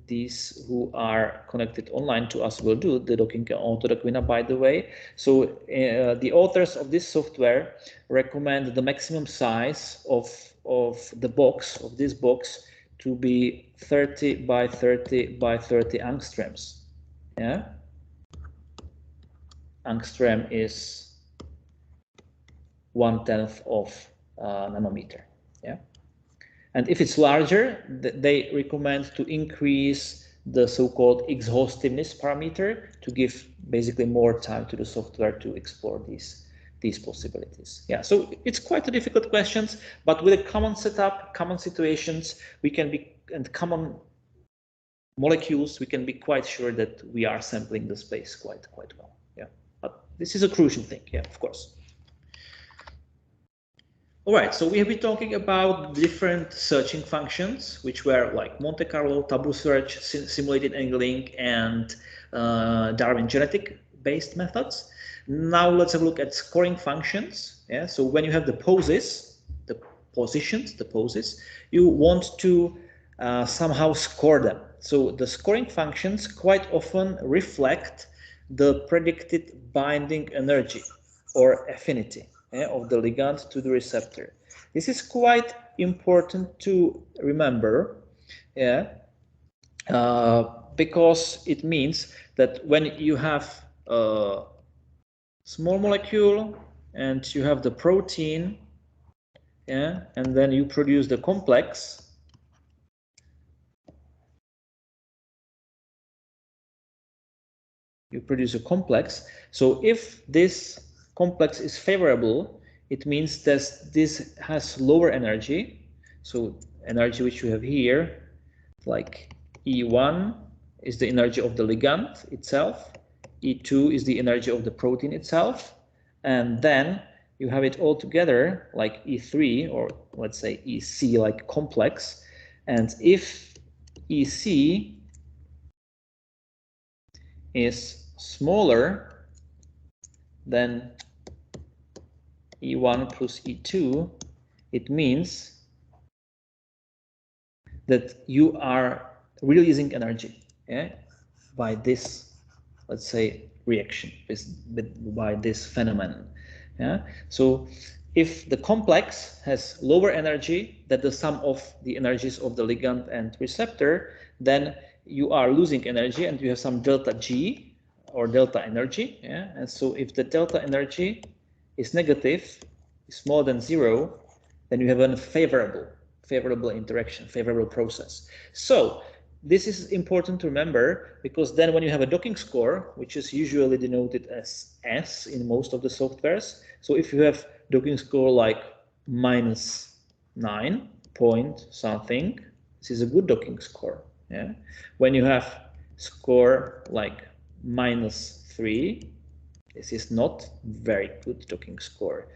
these who are connected online to us will do the docking in AutoDocWinner, by the way. So the authors of this software recommend the maximum size of the box, of this box, to be 30 by 30 by 30 angstroms. Yeah, angstrom is 1/10 of nanometer. Yeah. And if it's larger, they recommend to increase the so-called exhaustiveness parameter to give basically more time to the software to explore these possibilities. Yeah, so it's quite a difficult questions, but with a common setup, common situations, we can be, and common molecules, we can be quite sure that we are sampling the space quite well. Yeah, but this is a crucial thing. Yeah, of course. All right, so we have been talking about different searching functions, which were like Monte Carlo, tableau search, simulated angling, and Darwin genetic-based methods. Now let's have a look at scoring functions. Yeah, so when you have the poses, the poses, you want to somehow score them. So the scoring functions quite often reflect the predicted binding energy or affinity of the ligand to the receptor. This is quite important to remember, yeah, because it means that when you have a small molecule and you have the protein, yeah, and then you produce the complex. You produce a complex. So if this complex is favorable, it means that this has lower energy. So energy which you have here, like E1 is the energy of the ligand itself, E2 is the energy of the protein itself, and then you have it all together like E3, or let's say EC, like complex. And if EC is smaller than E1 plus E2, it means that you are releasing energy, yeah, by this, let's say, reaction, by this phenomenon. Yeah? So if the complex has lower energy than the sum of the energies of the ligand and receptor, then you are losing energy and you have some delta G, or delta energy, yeah? And so if the delta energy is negative, is smaller than 0, then you have a favorable interaction, favorable process. So this is important to remember, because then when you have a docking score, which is usually denoted as S in most of the softwares, so if you have docking score like -9 point something, this is a good docking score. Yeah. When you have score like -3, this is not very good docking score.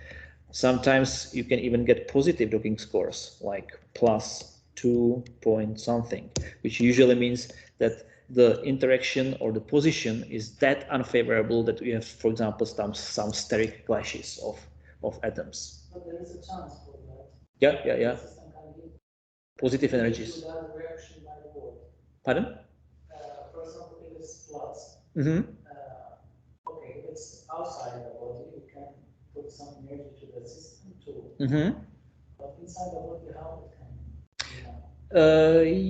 Sometimes you can even get positive docking scores like +2 point something, which usually means that the interaction or the position is that unfavorable that we have, for example, some steric clashes of atoms. But there is a chance for that. Yeah. Positive energies. Reaction by the word. Pardon? For example, if it's plus, okay, if it's outside the body, you can put some energy to the system too. But inside the body, how it can?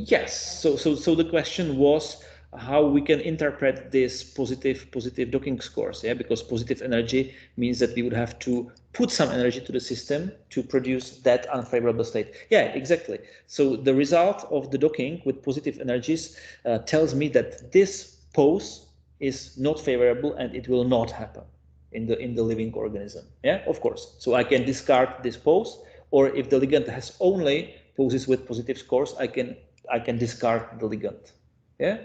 Yes. So the question was how we can interpret this positive docking scores, yeah, because positive energy means that we would have to put some energy to the system to produce that unfavorable state. Yeah, exactly. So the result of the docking with positive energies tells me that this pose is not favorable and it will not happen in the living organism. Yeah, of course. So I can discard this pose, or if the ligand has only poses with positive scores, I can discard the ligand. Yeah.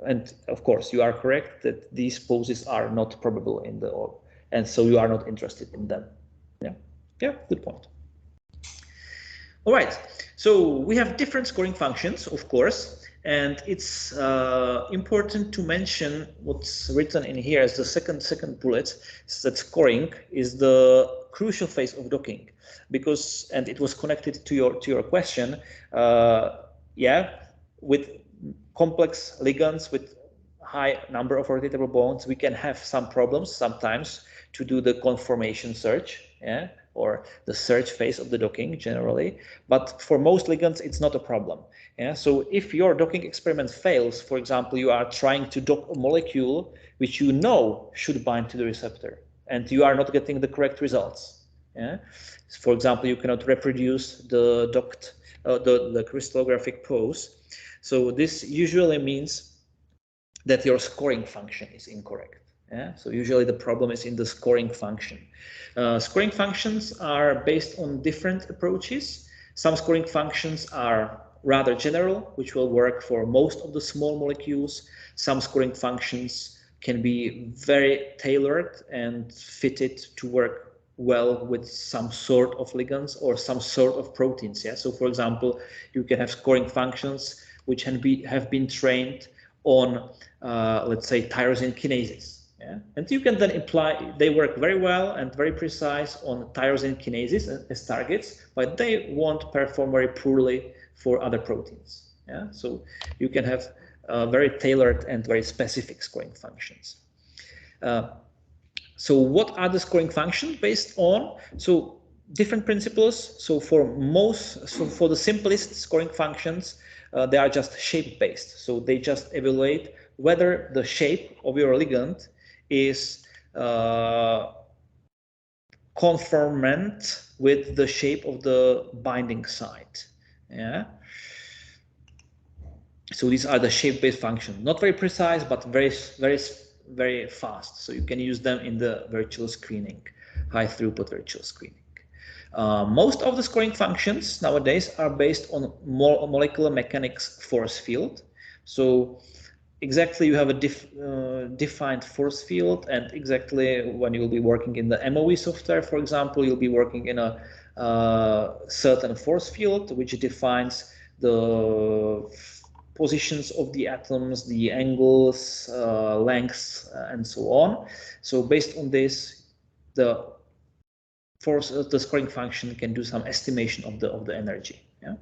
And of course, you are correct that these poses are not probable in the orb, and so you are not interested in them. Yeah, good point. All right, so we have different scoring functions, of course, and it's important to mention what's written in here as the second bullet, is that scoring is the crucial phase of docking, because, and it was connected to your question, yeah, with complex ligands with high number of rotatable bonds, we can have some problems sometimes to do the conformation search, yeah, or the search phase of the docking generally. But for most ligands, it's not a problem. Yeah? So if your docking experiment fails, for example, you are trying to dock a molecule which you know should bind to the receptor, and you are not getting the correct results. Yeah? For example, you cannot reproduce the docked, the crystallographic pose. So this usually means that your scoring function is incorrect. Yeah? So usually the problem is in the scoring function. Scoring functions are based on different approaches. Some scoring functions are rather general, which will work for most of the small molecules. Some scoring functions can be very tailored and fitted to work well with some sort of ligands or some sort of proteins. Yeah? So for example, you can have scoring functions which have been trained on, let's say, tyrosine kinases. Yeah? And you can then imply they work very well and very precise on tyrosine kinases as targets, but they won't perform very poorly for other proteins. Yeah? So you can have very tailored and very specific scoring functions. So what are the scoring functions based on? So different principles. So for the simplest scoring functions, they are just shape based. So they just evaluate whether the shape of your ligand is conformant with the shape of the binding site. Yeah. So these are the shape-based functions, not very precise, but very fast. So you can use them in the virtual screening, high throughput virtual screening. Most of the scoring functions nowadays are based on molecular mechanics force field. So exactly you have a defined force field, and exactly when you'll be working in the MOE software, for example, you'll be working in a certain force field which defines the positions of the atoms, the angles, lengths, and so on. So based on this, the scoring function can do some estimation of the energy. Yeah.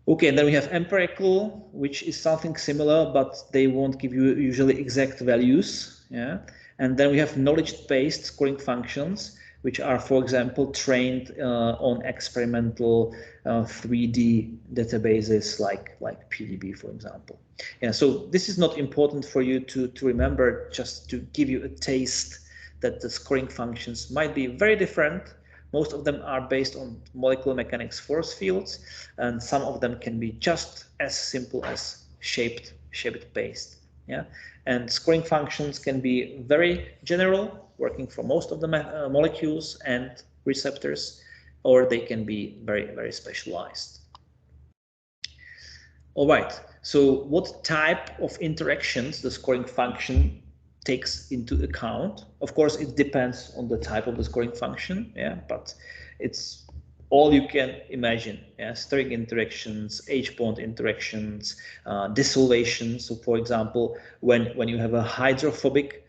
Okay, and then we have empirical, which is something similar, but they won't give you usually exact values. Yeah, and then we have knowledge-based scoring functions, which are, for example, trained on experimental 3D databases like PDB, for example. Yeah, so this is not important for you to remember, just to give you a taste that the scoring functions might be very different. Most of them are based on molecular mechanics force fields, and some of them can be just as simple as shaped based. Yeah, and scoring functions can be very general, working for most of the molecules and receptors, or they can be very specialized. All right. So what type of interactions the scoring function takes into account? Of course, it depends on the type of the scoring function, yeah, but it's all you can imagine. Yeah, steric interactions, H-bond interactions, dissolution. So, for example, when you have a hydrophobic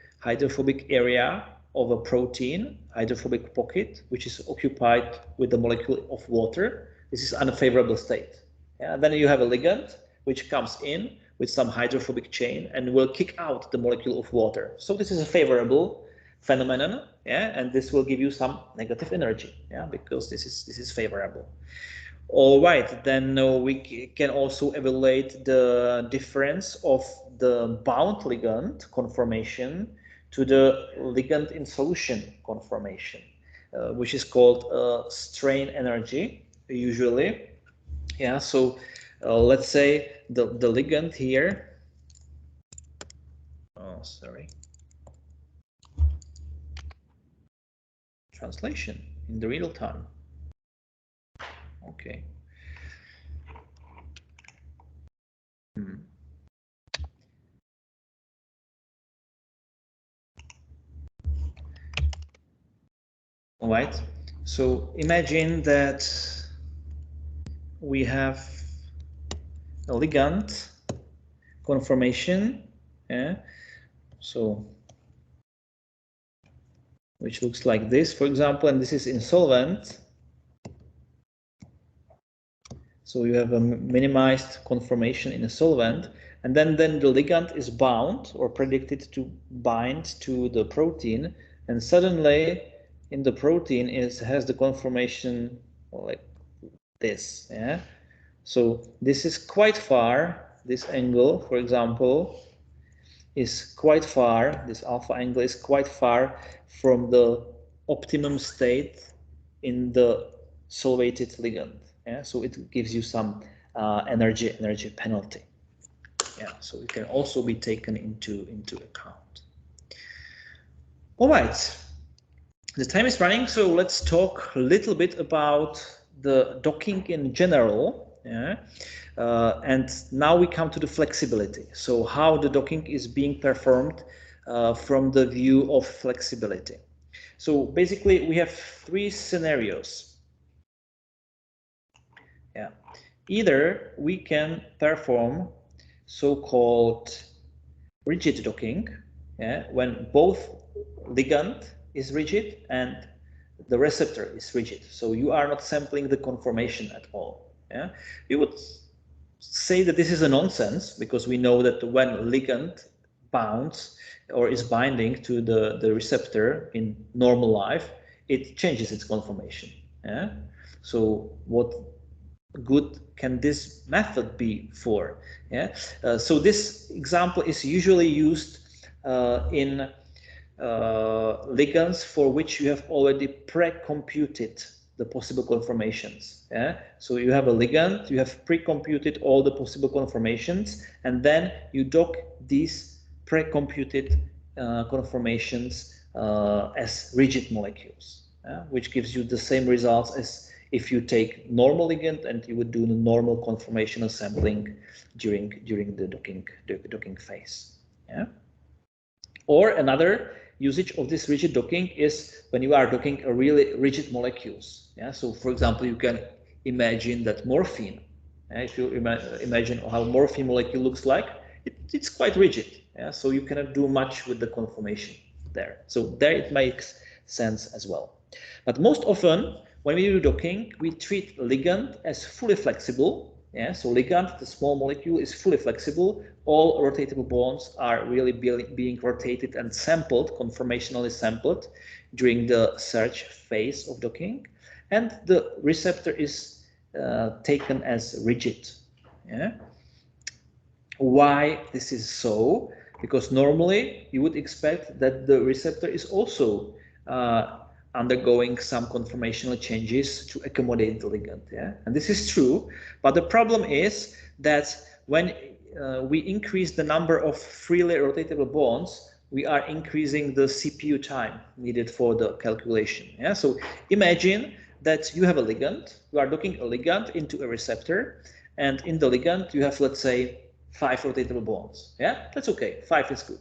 area of a protein, hydrophobic pocket, which is occupied with the molecule of water, this is unfavorable state. Yeah, then you have a ligand which comes in with some hydrophobic chain and will kick out the molecule of water. So this is a favorable phenomenon, yeah, and this will give you some negative energy, yeah, because this is favorable. All right, then we can also evaluate the difference of the bound ligand conformation to the ligand in solution conformation, which is called strain energy usually. Yeah, so let's say the ligand here. Oh, sorry. Translation in the real time. Okay. All right. So imagine that we have a ligand conformation, yeah. So which looks like this, for example, and this is in solvent. So you have a minimized conformation in a solvent, and then the ligand is bound or predicted to bind to the protein, and suddenly in the protein has the conformation like this. Yeah. So this is quite far. This angle, for example, is quite far. This alpha angle is quite far from the optimum state in the solvated ligand. Yeah, so it gives you some energy penalty. Yeah, so it can also be taken into account. All right, the time is running, so let's talk a little bit about the docking in general. Yeah. And now we come to the flexibility. So how the docking is being performed from the view of flexibility. So basically we have three scenarios. Yeah. Either we can perform so-called rigid docking, yeah, when both ligand is rigid and the receptor is rigid. So you are not sampling the conformation at all. Yeah. You would say that this is a nonsense, because we know that when ligand bounds or is binding to the receptor in normal life, it changes its conformation. Yeah? So what good can this method be for? Yeah. So this example is usually used in ligands for which you have already pre-computed the possible conformations. Yeah, so you have a ligand, you have pre-computed all the possible conformations, and then you dock these pre-computed conformations as rigid molecules, which gives you the same results as if you take normal ligand and you would do the normal conformational sampling during the docking phase. Yeah. Or another usage of this rigid docking is when you are docking a really rigid molecules. Yeah. So for example, you can imagine that morphine. If you imagine how morphine molecule looks like, it's quite rigid. Yeah. So you cannot do much with the conformation there. So there it makes sense as well. But most often, when we do docking, we treat ligand as fully flexible. Yeah, so ligand, the small molecule, is fully flexible. All rotatable bonds are really being rotated and sampled, conformationally sampled during the search phase of docking. And the receptor is taken as rigid. Yeah. Why this is so? Because normally you would expect that the receptor is also undergoing some conformational changes to accommodate the ligand. Yeah? And this is true, but the problem is that when we increase the number of freely rotatable bonds, we are increasing the CPU time needed for the calculation. Yeah? So imagine that you have a ligand, you are docking a ligand into a receptor, and in the ligand you have, let's say, 5 rotatable bonds. Yeah, that's okay, 5 is good.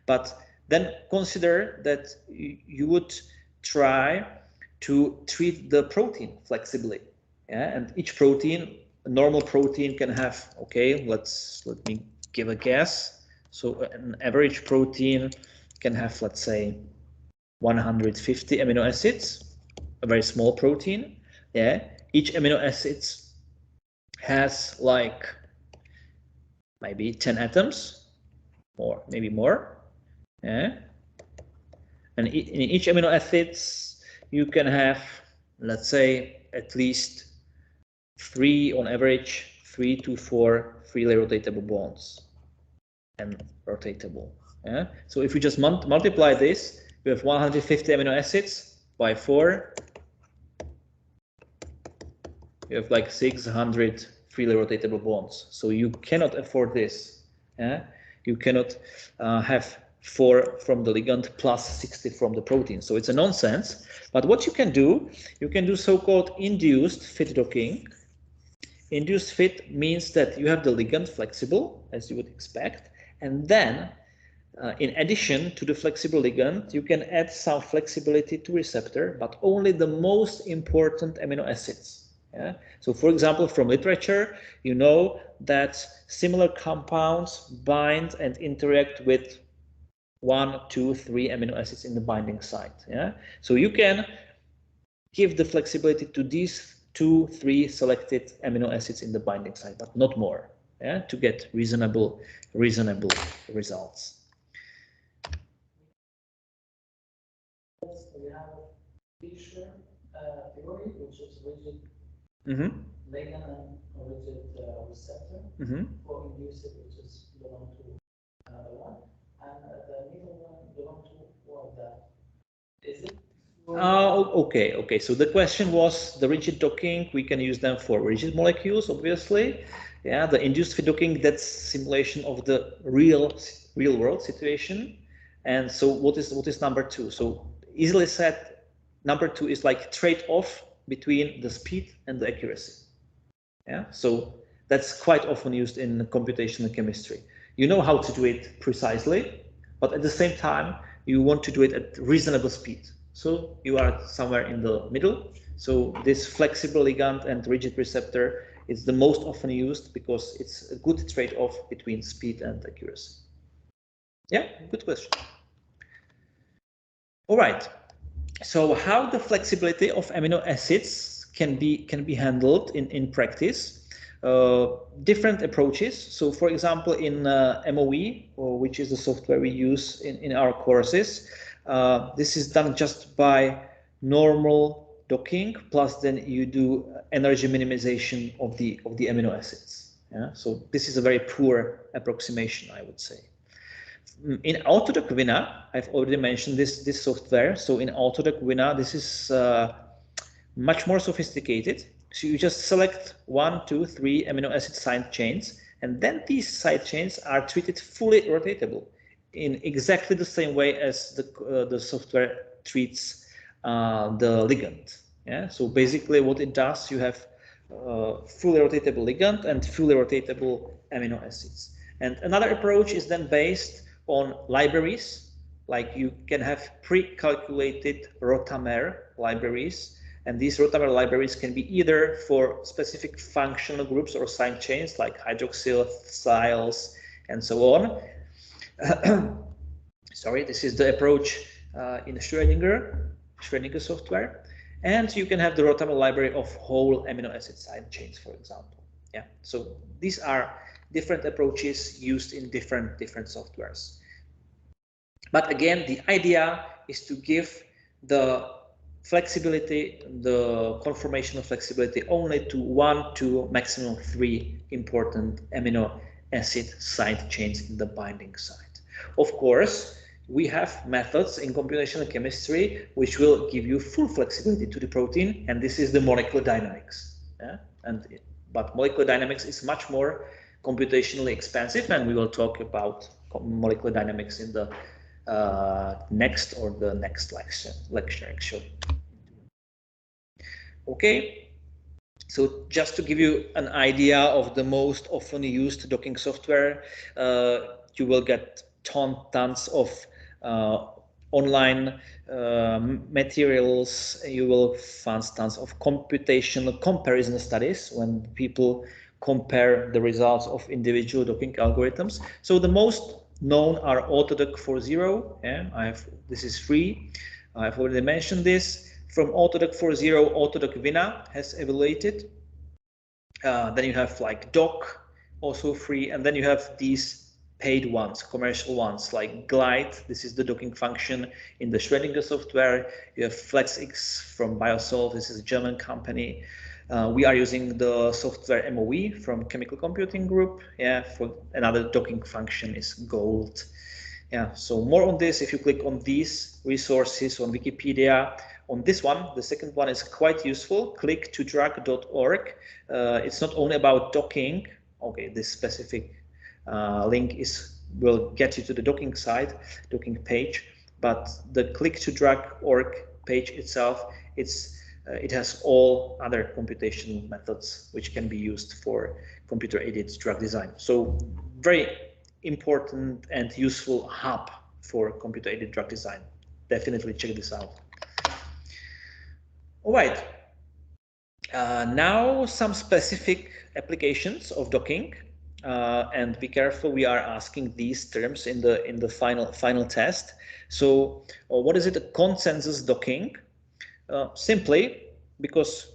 But then consider that you would try to treat the protein flexibly. Yeah, and each protein, a normal protein can have, okay, let me give a guess. So an average protein can have, let's say, 150 amino acids, a very small protein. Yeah, each amino acids has like maybe 10 atoms, or maybe more. Yeah. And in each amino acids, you can have, let's say, at least 3 on average, 3 to 4 freely rotatable bonds and rotatable. Yeah. So if you just multiply this, you have 150 amino acids by 4. You have like 600 freely rotatable bonds. So you cannot afford this. Yeah? You cannot have 4 from the ligand plus 60 from the protein. So it's a nonsense. But what you can do so-called induced fit docking. Induced fit means that you have the ligand flexible, as you would expect, and then in addition to the flexible ligand, you can add some flexibility to receptor, but only the most important amino acids. Yeah? So for example, from literature, you know that similar compounds bind and interact with 1, 2, 3 amino acids in the binding site. Yeah? So you can give the flexibility to these 2, 3 selected amino acids in the binding site, but not more, yeah? To get reasonable results. We have Fisher theory, which is rigid ligand and rigid receptor for induced, which is belong to another one, and the middle one belong to what? Is it? Okay. So the question was the rigid docking. We can use them for rigid molecules, obviously. Yeah, the induced fit docking, that's simulation of the real world situation. And so what is number 2? So easily said, number 2 is like trade-off between the speed and the accuracy. Yeah, so that's quite often used in computational chemistry. You know how to do it precisely, but at the same time, you want to do it at reasonable speed. So you are somewhere in the middle. So this flexible ligand and rigid receptor is the most often used because it's a good trade-off between speed and accuracy. Yeah, good question. All right. So how the flexibility of amino acids can be handled in practice? Different approaches. So for example, in MOE, which is the software we use in our courses, this is done just by normal docking, plus then you do energy minimization of the amino acids. Yeah? So this is a very poor approximation, I would say. In Autodoc Vina, I've already mentioned this software. So in Autodoc Vina, this is much more sophisticated. So you just select 1, 2, 3 amino acid side chains, and then these side chains are treated fully rotatable in exactly the same way as the software treats the ligand. Yeah. So basically, what it does, you have fully rotatable ligand and fully rotatable amino acids. And another approach is then based on libraries, like you can have pre-calculated rotamer libraries, and these rotamer libraries can be either for specific functional groups or side chains like hydroxyl, thiols, and so on. Sorry, this is the approach in Schrödinger software. And you can have the rotamer library of whole amino acid side chains, for example. Yeah, so these are different approaches used in different softwares. But again, the idea is to give the flexibility, the conformational flexibility only to 1, 2, maximum 3 important amino acid side chains in the binding site. Of course, we have methods in computational chemistry which will give you full flexibility to the protein, and this is the molecular dynamics. Yeah? But molecular dynamics is much more computationally expensive, and we will talk about molecular dynamics in the next lecture actually. Okay, so just to give you an idea of the most often used docking software, you will get tons of online materials. You will find tons of computational comparison studies when people compare the results of individual docking algorithms. So the most known are Autodoc 4.0. Yeah, this is free. I've already mentioned this. From Autodoc 4.0, Autodoc Vina has evaluated. Then you have like Doc, also free, and then you have these paid ones, commercial ones like Glide. This is the docking function in the Schrödinger software. You have FlexX from Biosolve. This is a German company. We are using the software MOE from Chemical Computing Group. Yeah, for another docking function is Gold. Yeah, so more on this if you click on these resources on Wikipedia. On this one, the second one is quite useful, click2drug.org. It's not only about docking. Okay, this specific link will get you to the docking site, docking page, but the click2drug.org page itself, it has all other computational methods which can be used for computer-aided drug design. So very important and useful hub for computer-aided drug design. Definitely check this out. All right. Now some specific applications of docking, and be careful. We are asking these terms in the final test. So, what is it? A consensus docking? Simply because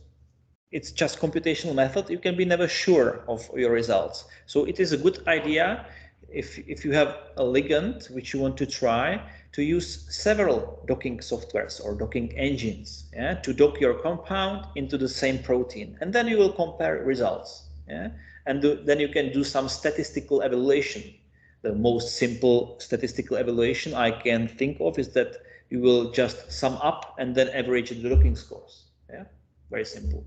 it's just computational method, you can be never sure of your results. So it is a good idea if you have a ligand which you want to try to use several docking softwares or docking engines, yeah, to dock your compound into the same protein, and then you will compare results, yeah, and then you can do some statistical evaluation. The most simple statistical evaluation I can think of is that you will just sum up and then average the docking scores. Yeah, very simple.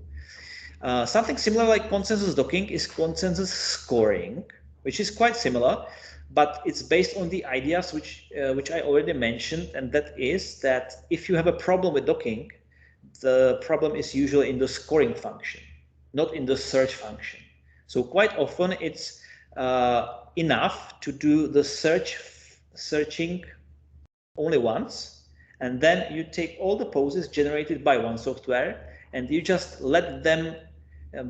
Something similar like consensus docking is consensus scoring, which is quite similar, but it's based on the ideas which I already mentioned, and that is that if you have a problem with docking, the problem is usually in the scoring function, not in the search function. So quite often it's enough to do the searching only once, and then you take all the poses generated by one software and you just let them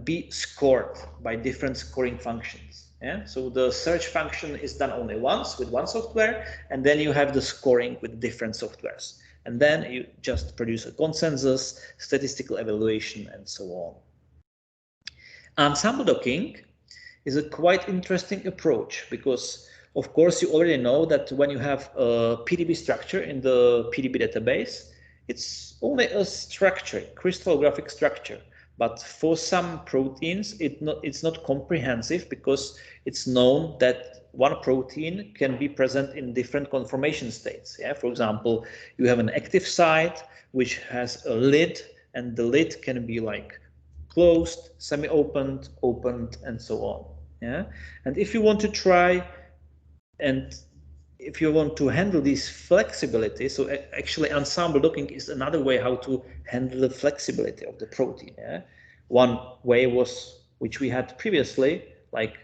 be scored by different scoring functions. Yeah? So the search function is done only once with one software, and then you have the scoring with different softwares. And then you just produce a consensus, statistical evaluation, and so on. Ensemble docking is a quite interesting approach because, of course, you already know that when you have a PDB structure in the PDB database, it's only a structure, crystallographic structure. But for some proteins, it's not comprehensive because it's known that one protein can be present in different conformation states. Yeah, for example, you have an active site which has a lid, and the lid can be like closed, semi-opened, opened, and so on. Yeah, and if you want to try and if you want to handle this flexibility, so actually ensemble docking is another way how to handle the flexibility of the protein. Yeah? One way was, which we had previously, like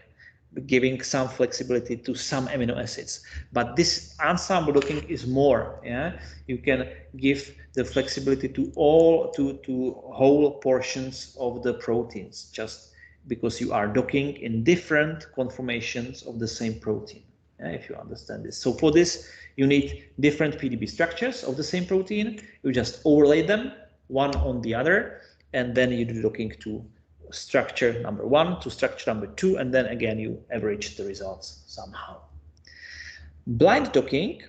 giving some flexibility to some amino acids. But this ensemble docking is more. Yeah, you can give the flexibility to all to whole portions of the proteins, just because you are docking in different conformations of the same protein. If you understand this. So for this, you need different PDB structures of the same protein. You just overlay them one on the other, and then you do docking to structure number 1 to structure number 2, and then again you average the results somehow. Blind docking,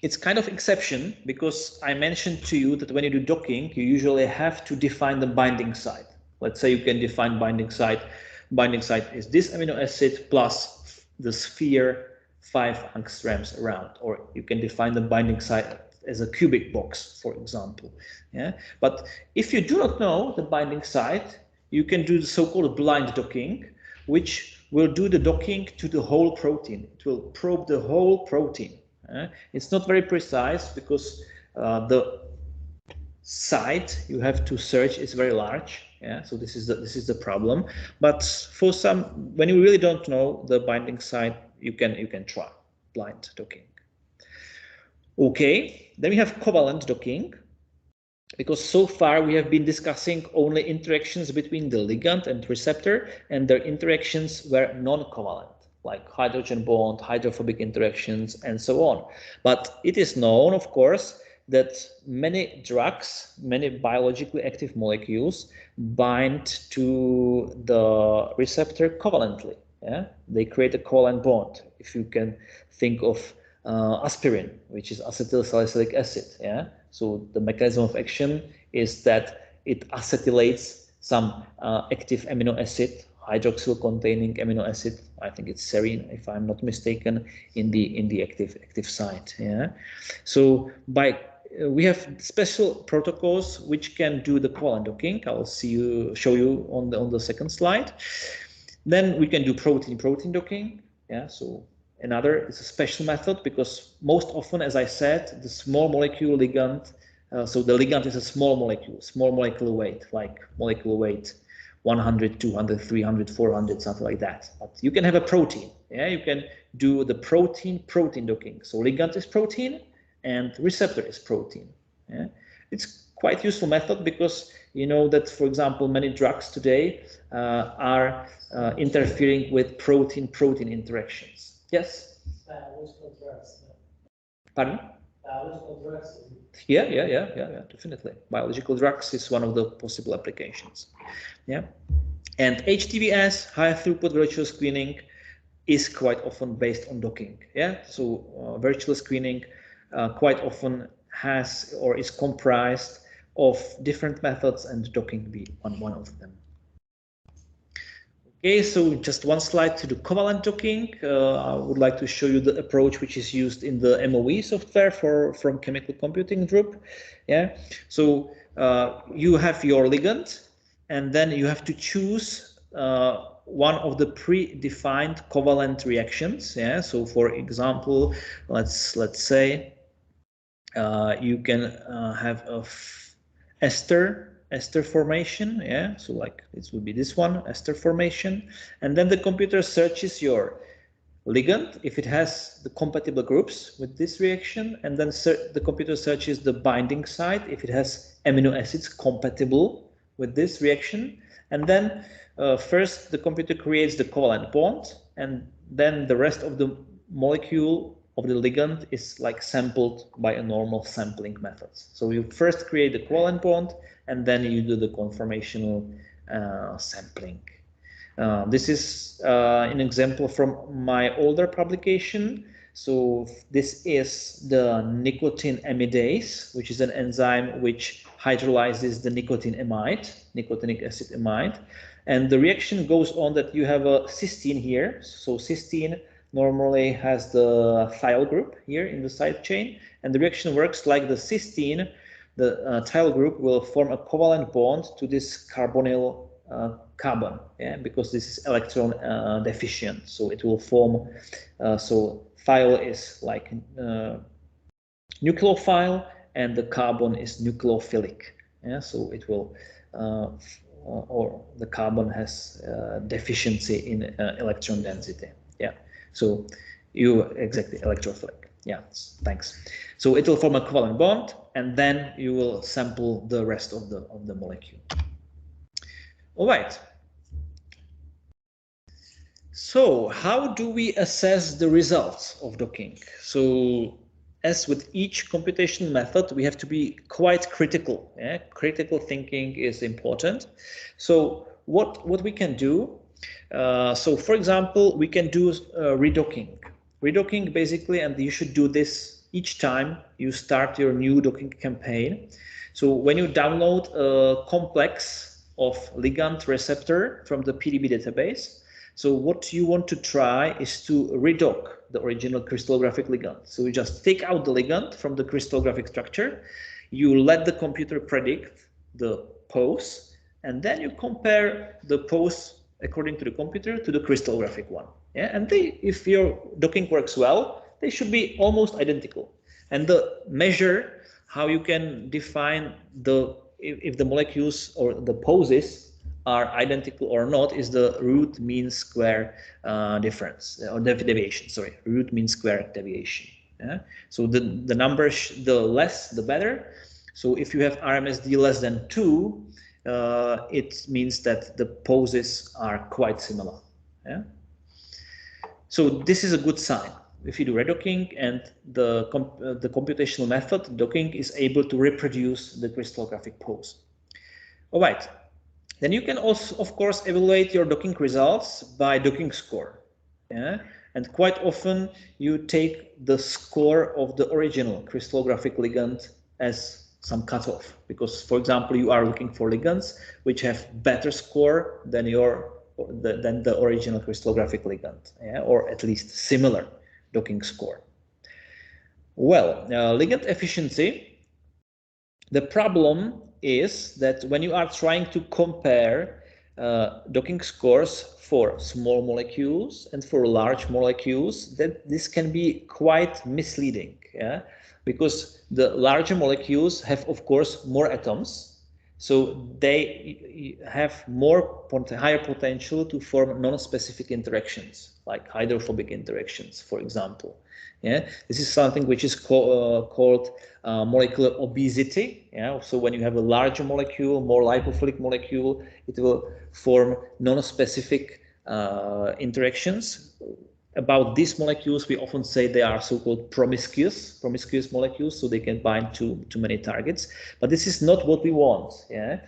it's kind of exception, because I mentioned to you that when you do docking, you usually have to define the binding site. Let's say you can define binding site. Binding site is this amino acid plus the sphere 5 angstroms around, or you can define the binding site as a cubic box, for example. Yeah, but if you do not know the binding site, you can do the so-called blind docking, which will do the docking to the whole protein. It will probe the whole protein. It's not very precise because the site you have to search is very large. Yeah, so this is the problem. But for some, when you really don't know the binding site, you can try blind docking. Okay, then we have covalent docking, because so far we have been discussing only interactions between the ligand and receptor, and their interactions were non-covalent, like hydrogen bond, hydrophobic interactions, and so on. But it is known, of course, that many drugs, many biologically active molecules bind to the receptor covalently. Yeah? They create a covalent bond. If you can think of aspirin, which is acetylsalicylic acid. Yeah? So the mechanism of action is that it acetylates some active amino acid, hydroxyl containing amino acid, I think it's serine if I'm not mistaken, in the active site. Yeah, so we have special protocols which can do the covalent docking. I'll show you on the second slide. Then we can do protein docking. Yeah, so another is a special method, because most often, as I said, the small molecule ligand. So the ligand is a small molecular weight, like molecular weight 100, 200, 300, 400, something like that. But you can have a protein. Yeah, you can do the protein docking. So ligand is protein and receptor is protein. Yeah, it's quite useful method, because you know that, for example, many drugs today are interfering with protein interactions. Yes. Pardon? Yeah, definitely. Biological drugs is one of the possible applications. Yeah, and HTVS, high throughput virtual screening, is quite often based on docking. Yeah, so virtual screening quite often has or is comprised of different methods, and docking be one of them. Okay, so just one slide to the covalent docking. I would like to show you the approach which is used in the MOE software from Chemical Computing Group. Yeah, so you have your ligand, and then you have to choose one of the predefined covalent reactions. Yeah, so for example, let's say you can have a ester formation. Yeah, so like this would be this one, ester formation, and then the computer searches your ligand if it has the compatible groups with this reaction, and then the computer searches the binding site if it has amino acids compatible with this reaction, and then first the computer creates the covalent bond, and then the rest of the molecule of the ligand is like sampled by a normal sampling method. So you first create the covalent bond, and then you do the conformational sampling. This is an example from my older publication. So this is the nicotine amidase, which is an enzyme which hydrolyzes the nicotinamide, nicotinic acid amide. And the reaction goes on that you have a cysteine here. So cysteine normally has the thiol group here in the side chain, and the reaction works like the cysteine. The thiol group will form a covalent bond to this carbonyl carbon, yeah, because this is electron deficient. So it will form, so thiol is like nucleophile, and the carbon is nucleophilic. Yeah, so it will, or the carbon has deficiency in electron density. Yeah, so you exactly electrophilic. Yeah, thanks. So it will form a covalent bond, and then you will sample the rest of the molecule. All right. So how do we assess the results of docking? So as with each computational method, we have to be quite critical. Yeah? Critical thinking is important. So what we can do, so for example, we can do redocking. Redocking basically, and you should do this each time you start your new docking campaign. So when you download a complex of ligand receptor from the PDB database, so what you want to try is to redock the original crystallographic ligand. So you just take out the ligand from the crystallographic structure, you let the computer predict the pose, and then you compare the pose according to the computer to the crystallographic one. Yeah, and if your docking works well, they should be almost identical. And the measure how you can define if the molecules or the poses are identical or not is the root mean square difference, or deviation, sorry, root mean square deviation. Yeah? So the numbers, the less the better. So if you have RMSD less than 2, it means that the poses are quite similar. Yeah? So this is a good sign. If you do redocking and the computational method, docking is able to reproduce the crystallographic pose. All right. Then you can also, of course, evaluate your docking results by docking score. Yeah? And quite often you take the score of the original crystallographic ligand as some cutoff, because, for example, you are looking for ligands which have better score than the original crystallographic ligand, yeah? Or at least similar docking score. Well, ligand efficiency, the problem is that when you are trying to compare docking scores for small molecules and for large molecules, that this can be quite misleading, yeah? Because the larger molecules have, of course, more atoms, so they have higher potential to form non-specific interactions, like hydrophobic interactions, for example. Yeah, this is something which is called molecular obesity. Yeah, so when you have a larger molecule, more lipophilic molecule, it will form non-specific interactions. About these molecules, we often say they are so-called promiscuous molecules, so they can bind to many targets. But this is not what we want. Yeah,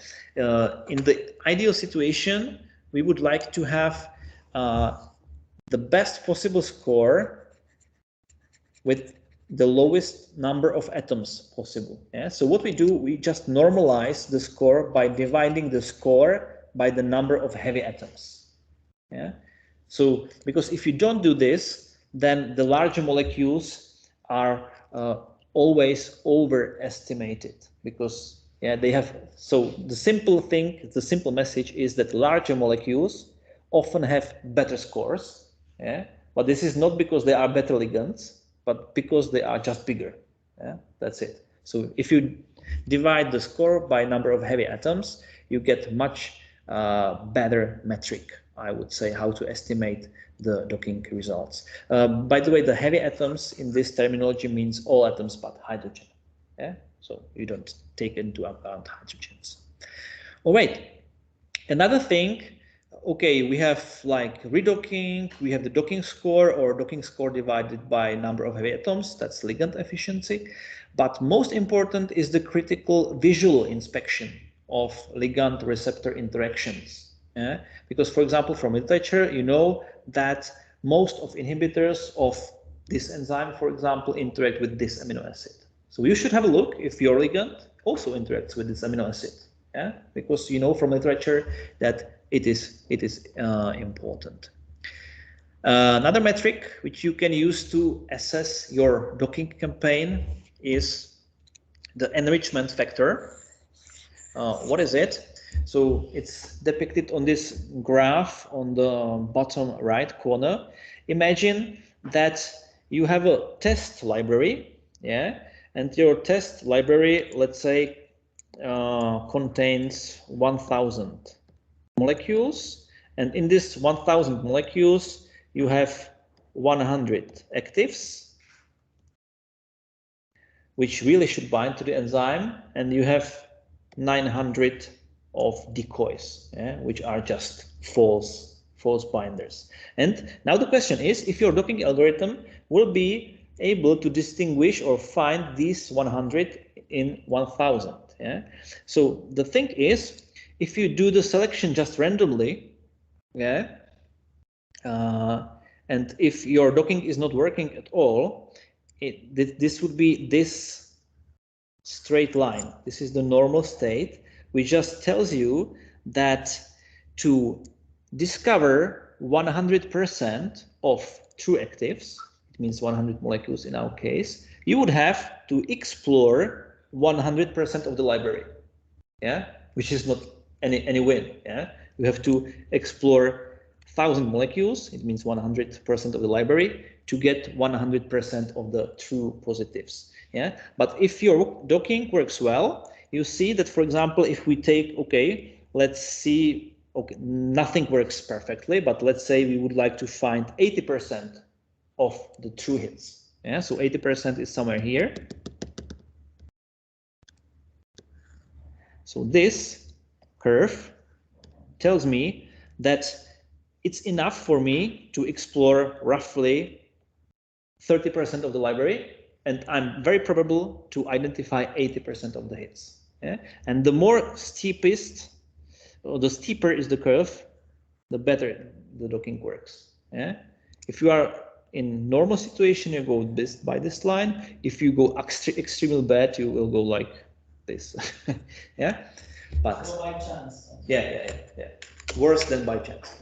in the ideal situation, we would like to have the best possible score with the lowest number of atoms possible. Yeah? So what we do, we just normalize the score by dividing the score by the number of heavy atoms. Yeah? So because if you don't do this, then the larger molecules are always overestimated, because they have, so the simple message is that larger molecules often have better scores. Yeah? But this is not because they are better ligands, but because they are just bigger. Yeah, that's it. So if you divide the score by number of heavy atoms, you get much better metric, I would say, how to estimate the docking results. By the way, the heavy atoms in this terminology means all atoms but hydrogen. Yeah, so you don't take into account hydrogens. Oh wait, another thing. Okay, we have like redocking, we have the docking score, or docking score divided by number of heavy atoms, that's ligand efficiency. But most important is the critical visual inspection of ligand receptor interactions. Yeah? Because, for example, from literature, you know that most of inhibitors of this enzyme, for example, interact with this amino acid. So you should have a look if your ligand also interacts with this amino acid. Yeah? Because you know from literature that it is important. Another metric which you can use to assess your docking campaign is the enrichment factor. What is it? So it's depicted on this graph on the bottom right corner. Imagine that you have a test library, yeah, and your test library, let's say, contains 1000 molecules, and in this 1000 molecules you have 100 actives which really should bind to the enzyme, and you have 900 of decoys, yeah, which are just false binders. And now the question is, if your docking algorithm will be able to distinguish or find these 100 in 1000. Yeah? So the thing is, if you do the selection just randomly, yeah, and if your docking is not working at all, this would be this straight line. This is the normal state, which just tells you that to discover 100% of true actives, it means 100 molecules in our case, you would have to explore 100% of the library, yeah, which is not any win. Yeah, you have to explore 1000 molecules, it means 100% of the library, to get 100% of the true positives. Yeah, but if your docking works well, you see that, for example, if we take, okay, let's see, okay, nothing works perfectly, but let's say we would like to find 80% of the true hits. Yeah, so 80% is somewhere here. So this curve tells me that it's enough for me to explore roughly 30% of the library, and I'm very probable to identify 80% of the hits. Yeah? And the more steepest, or the steeper is the curve, the better the docking works. Yeah? If you are in normal situation, you go by this line. If you go extremely bad, you will go like this. Yeah, but so by chance. Yeah. Worse than by chance.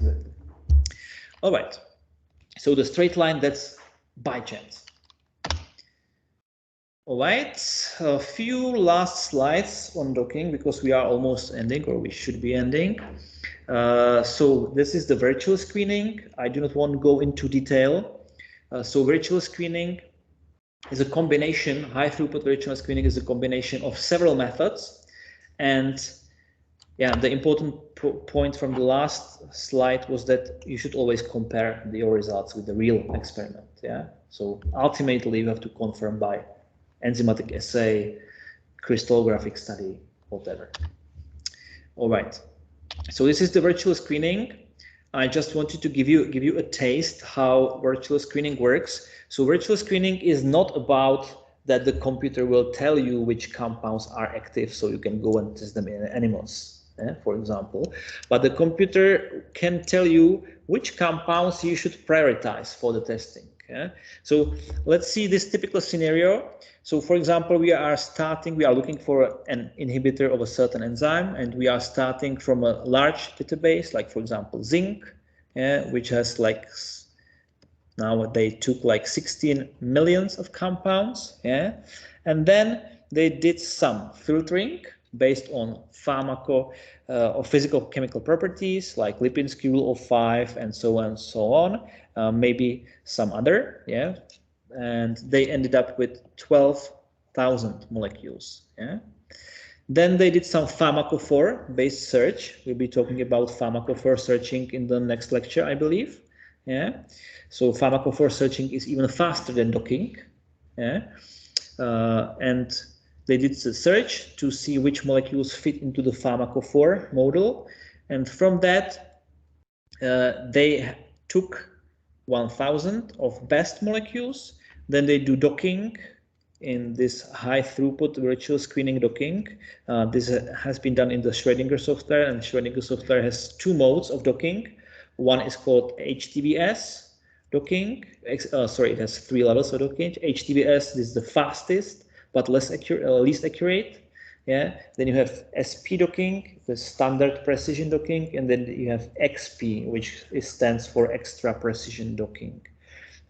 All right. So the straight line, that's by chance. All right, a few last slides on docking because we are almost ending, or we should be ending. So this is the virtual screening. I do not want to go into detail. So virtual screening is a combination, high throughput virtual screening is a combination of several methods. And yeah, the important point from the last slide was that you should always compare your results with the real experiment. Yeah, so ultimately you have to confirm by enzymatic assay, crystallographic study, whatever. All right, so this is the virtual screening. I just wanted to give you a taste how virtual screening works. So virtual screening is not about that the computer will tell you which compounds are active so you can go and test them in animals, for example, but the computer can tell you which compounds you should prioritize for the testing. So let's see this typical scenario. So for example, we are looking for an inhibitor of a certain enzyme, and we are starting from a large database, like for example, zinc, which has like, now they took like 16 millions of compounds, and then they did some filtering based on or physical chemical properties like Lipinski rule of 5 and so on and so on, maybe some other, and they ended up with 12,000 molecules. Then they did some pharmacophore based search. We'll be talking about pharmacophore searching in the next lecture, I believe. So pharmacophore searching is even faster than docking. And they did the search to see which molecules fit into the pharmacophore model, and from that they took 1000 of best molecules. Then they do docking in this high throughput virtual screening docking. This has been done in the Schrödinger software, and Schrödinger software has two modes of docking. One is called HTVS docking. Sorry, it has 3 levels of docking. HTVS is the fastest but least accurate. Yeah, then you have SP docking, the standard precision docking, and then you have XP, which stands for extra precision docking.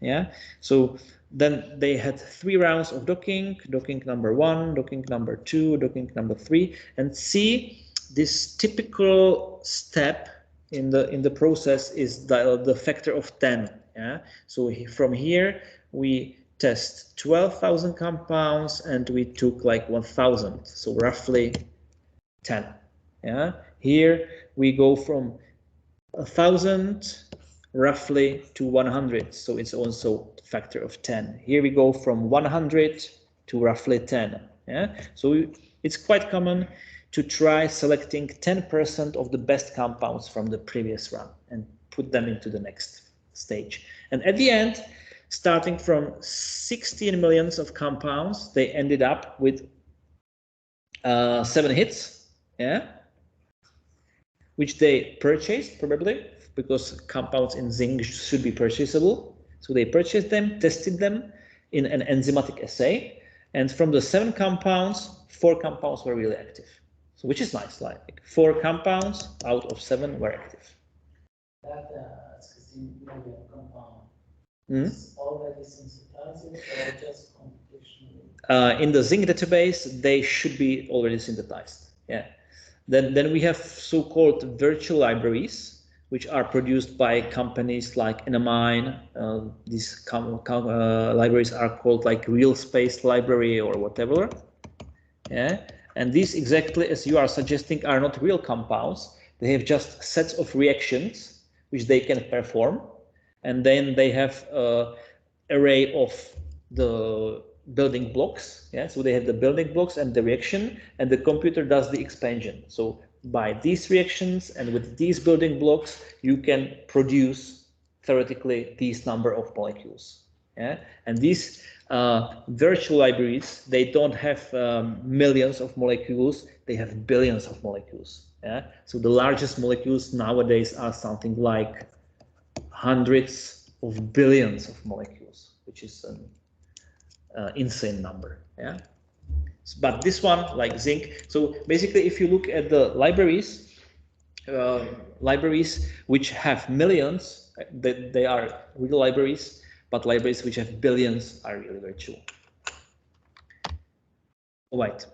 Yeah, so then they had 3 rounds of docking, docking number 1, docking number 2, docking number 3, and see this typical step in the process is the factor of 10. Yeah, so from here we test 12,000 compounds and we took like 1,000, so roughly 10. Yeah, here we go from 1,000 roughly to 100, so it's also a factor of 10. Here we go from 100 to roughly 10. Yeah, so it's quite common to try selecting 10% of the best compounds from the previous run and put them into the next stage. And at the end, starting from 16 millions of compounds, they ended up with 7 hits, yeah, which they purchased probably, because compounds in zinc should be purchasable. So they purchased them, tested them in an enzymatic assay, and from the 7 compounds, 4 compounds were really active. So which is nice, like 4 compounds out of 7 were active. That 16 million compound is already synthesized or just computationally? In the zinc database, they should be already synthesized. Yeah. Then we have so-called virtual libraries, which are produced by companies like Enamine. These libraries are called like real space library or whatever. Yeah, and these, exactly as you are suggesting, are not real compounds. They have just sets of reactions which they can perform, and then they have an array of the building blocks. Yeah, so they have the building blocks and the reaction, and the computer does the expansion. So by these reactions and with these building blocks, you can produce theoretically these number of molecules. Yeah, and these virtual libraries, they don't have millions of molecules, they have billions of molecules. Yeah, so the largest molecules nowadays are something like hundreds of billions of molecules, which is an insane number. Yeah, but this one, like zinc, so basically if you look at the libraries which have millions, they are real libraries, but libraries which have billions are really virtual. All right,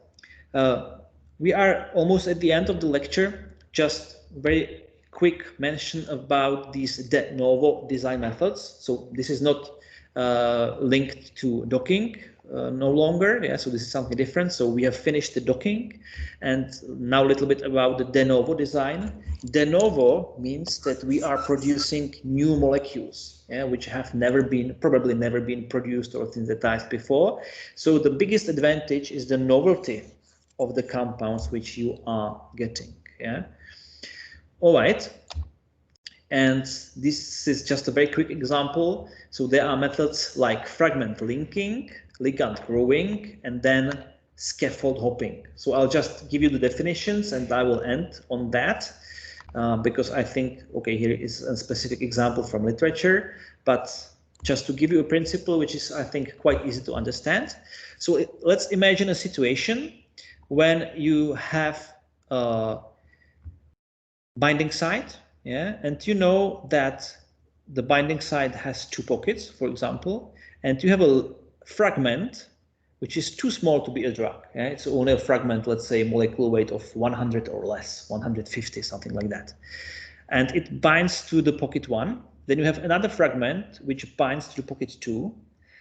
we are almost at the end of the lecture. Just very quick mention about these de novo design methods. So this is not linked to docking no longer. Yeah, so this is something different. So we have finished the docking, and now a little bit about the de novo design. De novo means that we are producing new molecules, yeah, which have probably never been produced or synthesized before. So the biggest advantage is the novelty of the compounds which you are getting. Yeah. All right. And this is just a very quick example. So there are methods like fragment linking, ligand growing, and then scaffold hopping. So I'll just give you the definitions and I will end on that because I think, okay, here is a specific example from literature, but just to give you a principle, which is, I think, quite easy to understand. So let's imagine a situation when you have a binding site, yeah, and you know that the binding site has 2 pockets, for example, and you have a fragment which is too small to be a drug. Yeah? It's only a fragment, let's say molecular weight of 100 or less, 150, something like that. And it binds to the pocket 1. Then you have another fragment which binds to the pocket 2.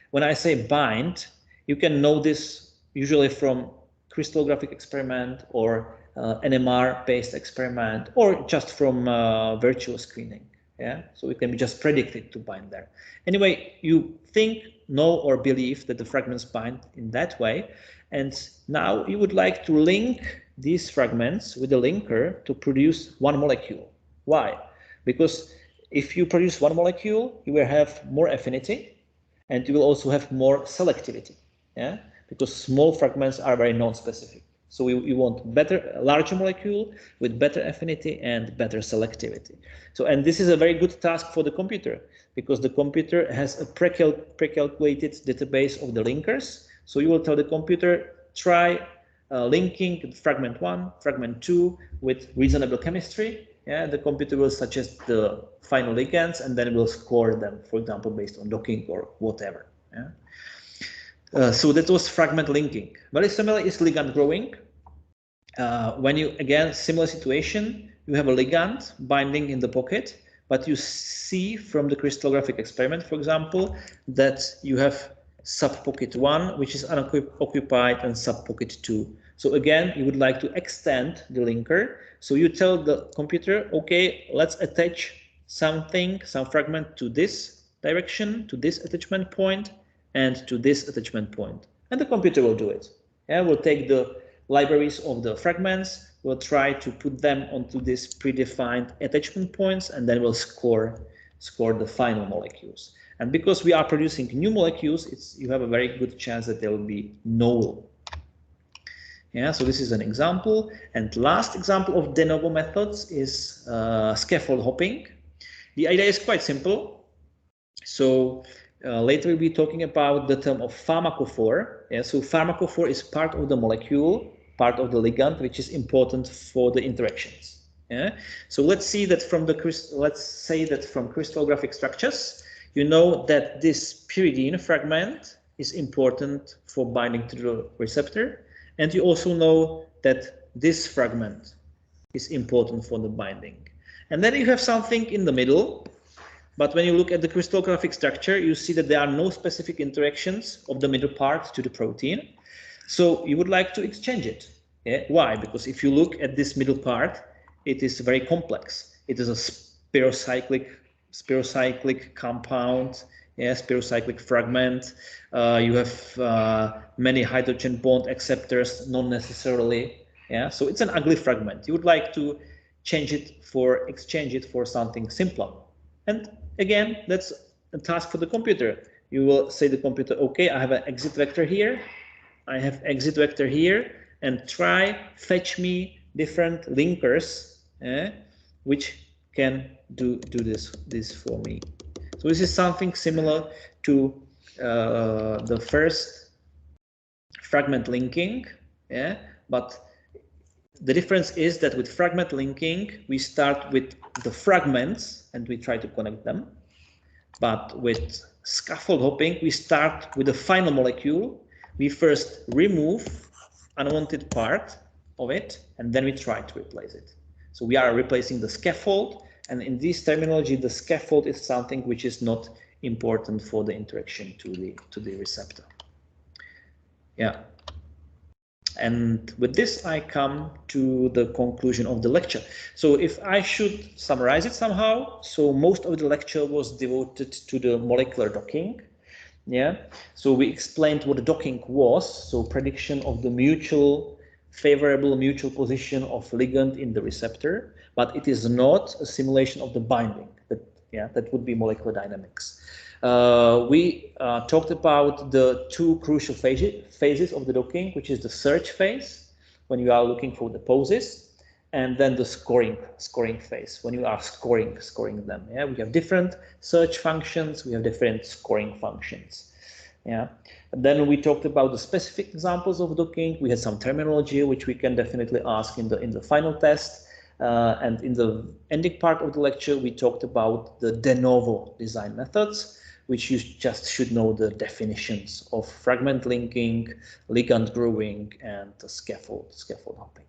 When I say bind, you can know this usually from crystallographic experiment or NMR-based experiment, or just from virtual screening. Yeah, so it can be just predicted to bind there. Anyway, you think, know, or believe that the fragments bind in that way, and now you would like to link these fragments with a linker to produce 1 molecule. Why? Because if you produce 1 molecule, you will have more affinity, and you will also have more selectivity. Yeah, because small fragments are very non-specific. So you want larger molecule with better affinity and better selectivity. So, and this is a very good task for the computer, because the computer has a pre-calculated database of the linkers. So you will tell the computer, try linking fragment 1, fragment 2 with reasonable chemistry. Yeah, the computer will suggest the final ligands and then it will score them, for example, based on docking or whatever. Yeah. So that was fragment linking. Very similar is ligand growing. When you, again, similar situation, you have a ligand binding in the pocket, but you see from the crystallographic experiment, for example, that you have subpocket 1, which is unoccupied, and subpocket 2. So again, you would like to extend the linker. So you tell the computer, okay, let's attach something, some fragment to this direction, to this attachment point, and to this attachment point. And the computer will do it. Yeah, we'll take the libraries of the fragments, we'll try to put them onto these predefined attachment points, and then we'll score the final molecules. And because we are producing new molecules, you have a very good chance that they will be novel. Yeah, so this is an example. And last example of de novo methods is scaffold hopping. The idea is quite simple. So later we'll be talking about the term of pharmacophore. Yeah, so pharmacophore is part of the molecule, part of the ligand, which is important for the interactions. Yeah. So let's say that from crystallographic structures, you know that this pyridine fragment is important for binding to the receptor, and you also know that this fragment is important for the binding. And then you have something in the middle. But when you look at the crystallographic structure, you see that there are no specific interactions of the middle part to the protein. So you would like to exchange it. Yeah? Why? Because if you look at this middle part, it is very complex. It is a spirocyclic compound, yeah, spirocyclic fragment. You have many hydrogen bond acceptors, not necessarily. Yeah? So it's an ugly fragment. You would like to exchange it for something simpler. And again, that's a task for the computer. You will say to the computer, okay, I have an exit vector here, I have exit vector here, and try fetch me different linkers, which can do this for me. So this is something similar to the first fragment linking, yeah, but the difference is that with fragment linking, we start with the fragments and we try to connect them. But with scaffold hopping, we start with the final molecule. We first remove unwanted part of it, and then we try to replace it. So we are replacing the scaffold, and in this terminology, the scaffold is something which is not important for the interaction to the receptor. Yeah. And with this, I come to the conclusion of the lecture. So if I should summarize it somehow, so most of the lecture was devoted to the molecular docking. Yeah. So we explained what the docking was. So prediction of the favorable mutual position of ligand in the receptor, but it is not a simulation of the binding. That would be molecular dynamics. We talked about the two crucial phases of the docking, which is the search phase, when you are looking for the poses, and then the scoring phase, when you are scoring them. Yeah, we have different search functions, we have different scoring functions. Yeah, and then we talked about the specific examples of docking. We had some terminology which we can definitely ask in the final test. And in the ending part of the lecture, we talked about the de novo design methods, which you just should know the definitions of fragment linking, ligand growing, and the scaffold hopping.